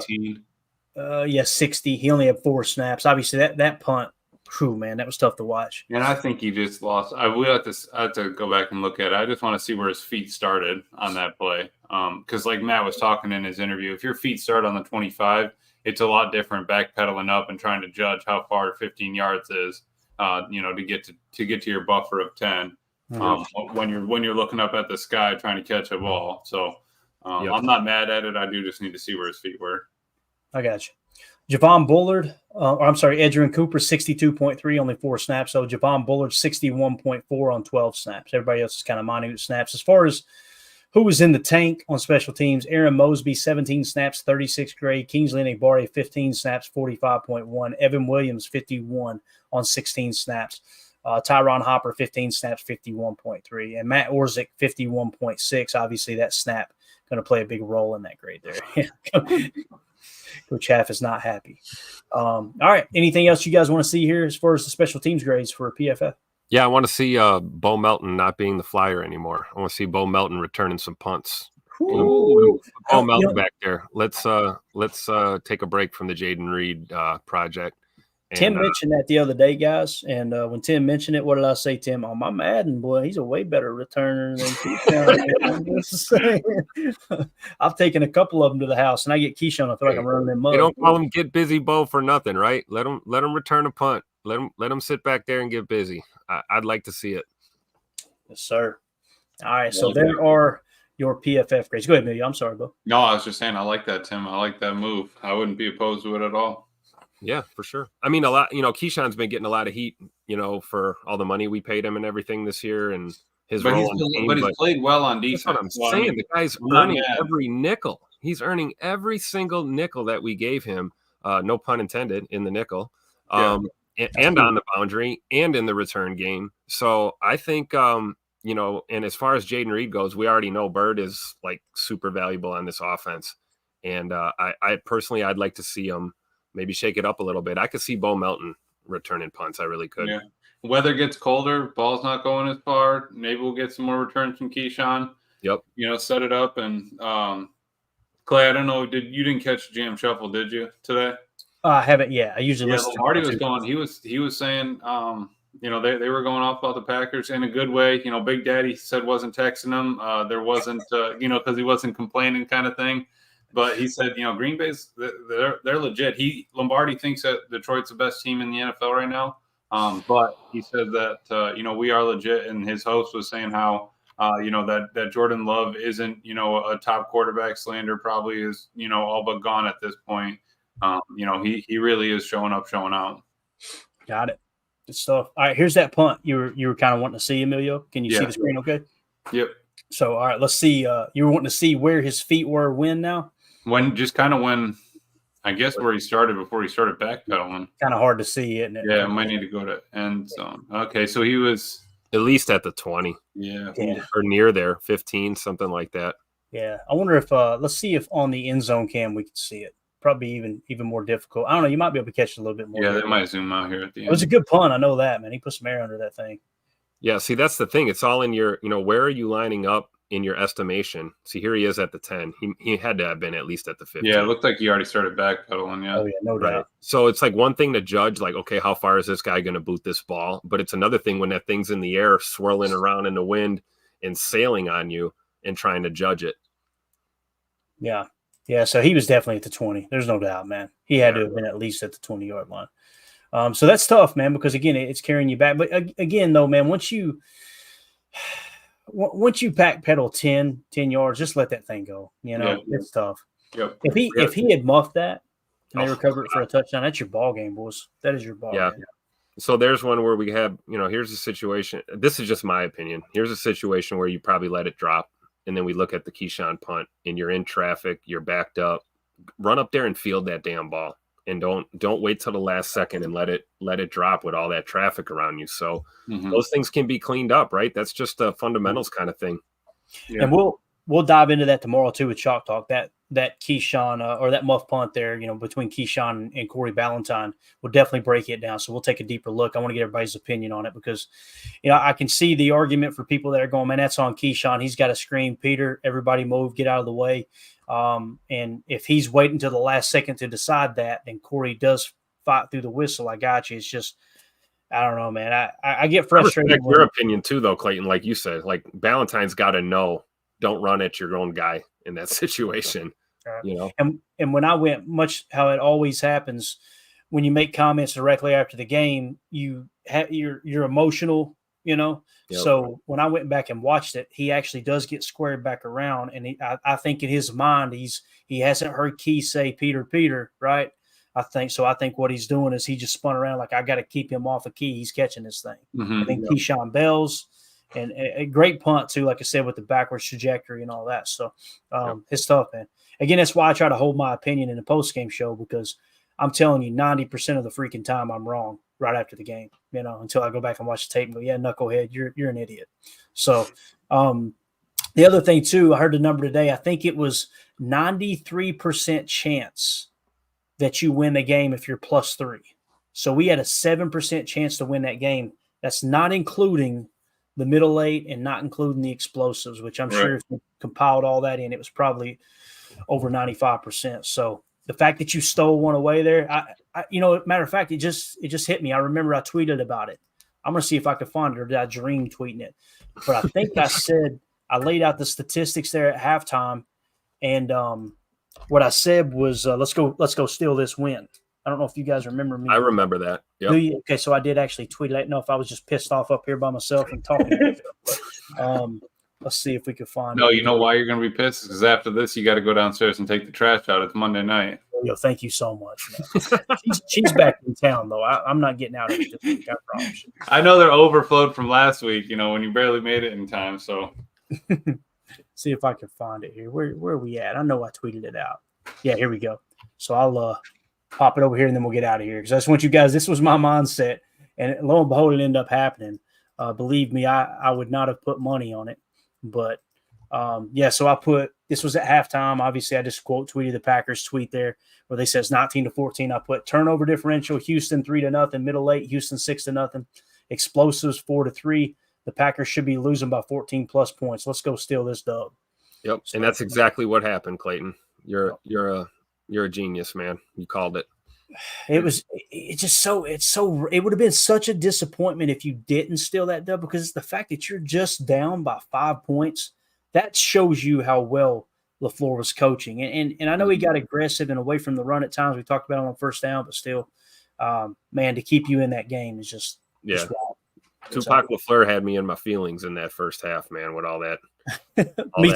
18. 60. He only had 4 snaps. Obviously, that punt, whew, man, that was tough to watch. And I think he just lost. I have to go back and look at it. I just want to see where his feet started on that play. Because like Matt was talking in his interview, if your feet start on the 25, it's a lot different backpedaling up and trying to judge how far 15 yards is, to get to your buffer of 10. When you're looking up at the sky trying to catch a ball. So I'm not mad at it. I do just need to see where his feet were. I got you. Javon Bullard, Edan Cooper, 62.3, only 4 snaps. So Javon Bullard, 61.4 on 12 snaps. Everybody else is kind of minute snaps. As far as who was in the tank on special teams, Aaron Mosby, 17 snaps, 36 grade. Kingsley Enagbare, 15 snaps, 45.1. Evan Williams, 51 on 16 snaps. Tyron Hopper, 15 snaps, 51.3. And Matt Orzik, 51.6. Obviously, that snap going to play a big role in that grade there. Coach Half is not happy. All right. Anything else you guys want to see here as far as the special teams grades for PFF? Yeah, I want to see Bo Melton not being the flyer anymore. I want to see Bo Melton returning some punts. Bo Melton back there. Let's take a break from the Jaden Reed project. And, Tim mentioned that the other day, guys. And when Tim mentioned it, what did I say, Tim? Oh, my Madden, boy, he's a way better returner than Keyshawn. I've taken a couple of them to the house, and I get Keyshawn. I feel like I'm running them up. You don't call him Get Busy Bo for nothing, right? Let him return a punt. Let him sit back there and get busy. I'd like to see it. Yes, sir. All right, so there are your PFF grades. Go ahead, Amelia. I'm sorry, Bo. No, I was just saying I like that, Tim. I like that move. I wouldn't be opposed to it at all. Yeah, for sure. I mean, a lot. Keyshawn's been getting a lot of heat, for all the money we paid him and everything this year, and his role on the team. But he's played well on defense. That's what I'm saying. The guy's earning every nickel. He's earning every single nickel that we gave him. No pun intended in the nickel, and on the boundary and in the return game. So I think, and as far as Jaden Reed goes, we already know Bird is like super valuable on this offense, and I personally I'd like to see him. Maybe shake it up a little bit. I could see Bo Melton returning punts. I really could. Yeah. Weather gets colder. Ball's not going as far. Maybe we'll get some more returns from Keyshawn. Yep. Set it up. And Clay, I don't know. You didn't catch the jam shuffle, did you today? I haven't yet. I usually listen. Marty was going. He was saying, they were going off about the Packers in a good way. Big Daddy said wasn't texting him. There wasn't, because he wasn't complaining kind of thing. But he said, Green Bay's they're legit. Lombardi thinks that Detroit's the best team in the NFL right now. But he said that we are legit, and his host was saying how that Jordan Love isn't a top quarterback. Slander probably is all but gone at this point. He really is showing up, showing out. Got it. Good stuff. All right, here's that punt you were kind of wanting to see, Emilio. Can you see the screen? Okay. Yep. So all right, let's see. You were wanting to see where his feet were when now. When I guess where he started before he started backpedaling. Kind of hard to see, isn't it? Yeah, might need to go to end zone. Okay, so he was at least at the 20. Yeah. Or near there, 15, something like that. Yeah. I wonder if let's see if on the end zone cam we can see it. Probably even more difficult. I don't know. You might be able to catch it a little bit more. Yeah, they might zoom out here at the end. It was a good punt. I know that, man. He put some air under that thing. Yeah, see, that's the thing. It's all in your, where are you lining up in your estimation? See, here he is at the 10. He had to have been at least at the 15. Yeah, it looked like he already started backpedaling. Yeah. Oh, yeah, no doubt. Right. So it's like one thing to judge, like, okay, how far is this guy going to boot this ball? But it's another thing when that thing's in the air, swirling around in the wind and sailing on you. and trying to judge it. Yeah. Yeah. So he was definitely at the 20. There's no doubt, man. He had to have been at least at the 20-yard line. So that's tough, man, because again, it's carrying you back. But again, though, man, once you backpedal 10 yards, just let that thing go. You know, it's tough. Yep. If he had muffed that and they recovered it for a touchdown, that's your ball game, boys. That is your ball game. So there's one where we have, here's a situation. This is just my opinion. Here's a situation where you probably let it drop, and then we look at the Keyshawn punt, and you're in traffic, you're backed up. Run up there and field that damn ball. And don't wait till the last second and let it drop with all that traffic around you. So those things can be cleaned up, right? That's just a fundamentals kind of thing. Yeah. And we'll dive into that tomorrow too with Chalk Talk. That Keyshawn or that muff punt there, between Keyshawn and Corey Ballantyne, will definitely break it down. So we'll take a deeper look. I want to get everybody's opinion on it because, I can see the argument for people that are going, man, that's on Keyshawn. He's got to scream, Peter, everybody move, get out of the way. And if he's waiting till the last second to decide that, then Corey does fight through the whistle. I got you. It's just, I don't know, man. I get frustrated. I respect your opinion too, though, Clayton. Like you said, like Ballantyne's got to know, don't run at your own guy in that situation. And when I went, much how it always happens, when you make comments directly after the game, you're emotional, Yep. So when I went back and watched it, he actually does get squared back around, and I think in his mind he hasn't heard Key say Peter, right? I think what he's doing is he just spun around like, I got to keep him off of Key. He's catching this thing. I think Keyshawn Bell's and a great punt too, like I said, with the backwards trajectory and all that. So it's tough, man. Again, that's why I try to hold my opinion in the post-game show, because I'm telling you 90% of the freaking time I'm wrong right after the game, until I go back and watch the tape and go, yeah, knucklehead, you're an idiot. So the other thing too, I heard the number today. I think it was 93% chance that you win the game if you're +3. So we had a 7% chance to win that game. That's not including the middle eight and not including the explosives, which I'm sure if you compiled all that in, it was probably over 95%. So the fact that you stole one away there, I matter of fact, it just hit me. I remember I tweeted about it. I'm going to see if I can find it, or did I dream tweeting it? But I think I said, I laid out the statistics there at halftime. And what I said was, let's go steal this win. I don't know if you guys remember me. I remember that. Yep. Do you? Okay, so I did actually tweet it. I don't know if I was just pissed off up here by myself and talking. Let's see if we can find it. No, you know why you're going to be pissed? Because after this, you got to go downstairs and take the trash out. It's Monday night. Yo, thank you so much, man. she's back in town, though. I'm not getting out of it this week, I promise you. I know they're overflowed from last week, when you barely made it in time. So see if I can find it here. Where are we at? I know I tweeted it out. Yeah, here we go. So I'll pop it over here, and then we'll get out of here, because I just want you guys, this was my mindset, and lo and behold, it ended up happening. Believe me, I would not have put money on it. But, so I put – this was at halftime. Obviously, I just quote tweeted the Packers tweet there where they says 19-14. I put turnover differential, Houston 3-0, middle eight, Houston 6-0, explosives 4-3. The Packers should be losing by 14-plus points. Let's go steal this dub. Yep, and that's exactly what happened, Clayton. You're a genius, man. You called it. It would have been such a disappointment if you didn't steal that dub, because it's the fact that you're just down by 5 points. That shows you how well LaFleur was coaching. And I know he got aggressive and away from the run at times. We talked about it on first down, but still, man, to keep you in that game is just wild. Tupac LaFleur had me in my feelings in that first half, man, with all that.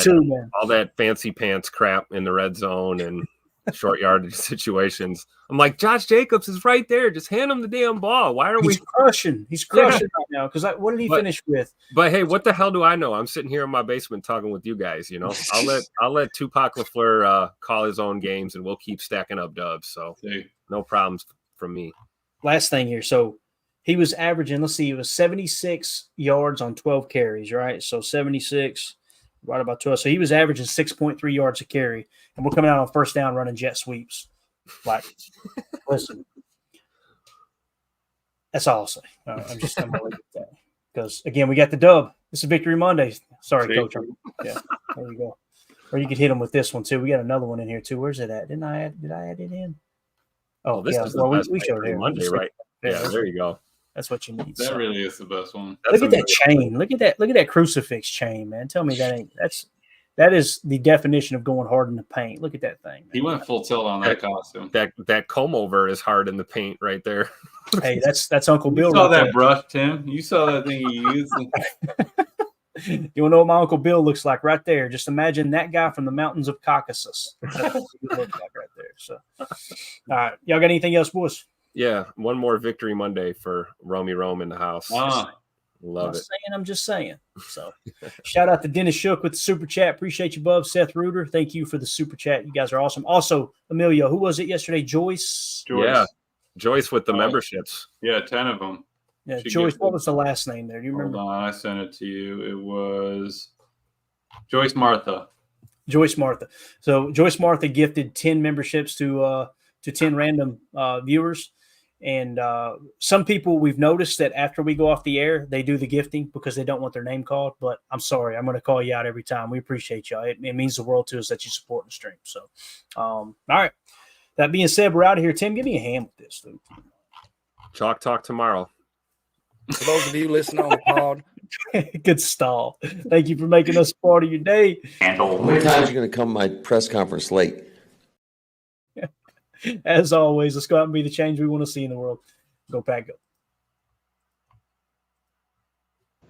Too, man. All that fancy pants crap in the red zone and short yardage situations. I'm like, Josh Jacobs is right there. Just hand him the damn ball. Why are we crushing? He's crushing right now. Because what did he finish with? But hey, what the hell do I know? I'm sitting here in my basement talking with you guys. I'll let Tupac LaFleur call his own games, and we'll keep stacking up dubs. So no problems from me. Last thing here. So he was averaging. Let's see. It was 76 yards on 12 carries. Right. So 76. Right about 12. So he was averaging 6.3 yards a carry, and we're coming out on first down running jet sweeps. Like, listen, that's all I'll say. I'm just going to leave it at that. Because, again, we got the dub. This is Victory Monday. Sorry, Coach. Yeah, there you go. Or you could hit him with this one, too. We got another one in here, too. Where's it at? Did I add it in? Oh, this is the best we showed it Monday, right? Yeah, there you go. That's what you need. That really is the best one. Look at that chain. Look at that crucifix chain, man. Tell me that ain't That is the definition of going hard in the paint. Look at that thing. Man. He went full tilt on that costume. That comb over is hard in the paint right there. Hey, that's Uncle Bill. You saw right that there. brush, Tim. You saw that thing he used. You want to know what my Uncle Bill looks like right there? Just imagine that guy from the mountains of Caucasus. That's what he looks like right there. So, all right, y'all got anything else, boys? Yeah, one more victory Monday for Romy Rome in the house. Love it. I'm just saying. So, shout out to Dennis Shook with the super chat. Appreciate you, Bub. Seth Reuter, thank you for the super chat. You guys are awesome. Also, Emilio, who was it yesterday? Joyce. Yeah, Joyce with the memberships. Yeah, 10 of them. Yeah, Joyce. What was the last name there? Do you remember? Hold on, I sent it to you. It was Joyce Martha. Joyce Martha. So Joyce Martha gifted 10 memberships to 10 random viewers. And some people, we've noticed that after we go off the air, they do the gifting because they don't want their name called. But I'm sorry. I'm going to call you out every time. We appreciate y'all. It means the world to us that you support the stream. So, all right. That being said, we're out of here. Tim, give me a hand with this, dude. Chalk talk tomorrow. For those of you listening on the pod. Good stall. Thank you for making us part of your day. How many times are you going to come to my press conference late? As always, let's go out and be the change we want to see in the world. Go Pack, go.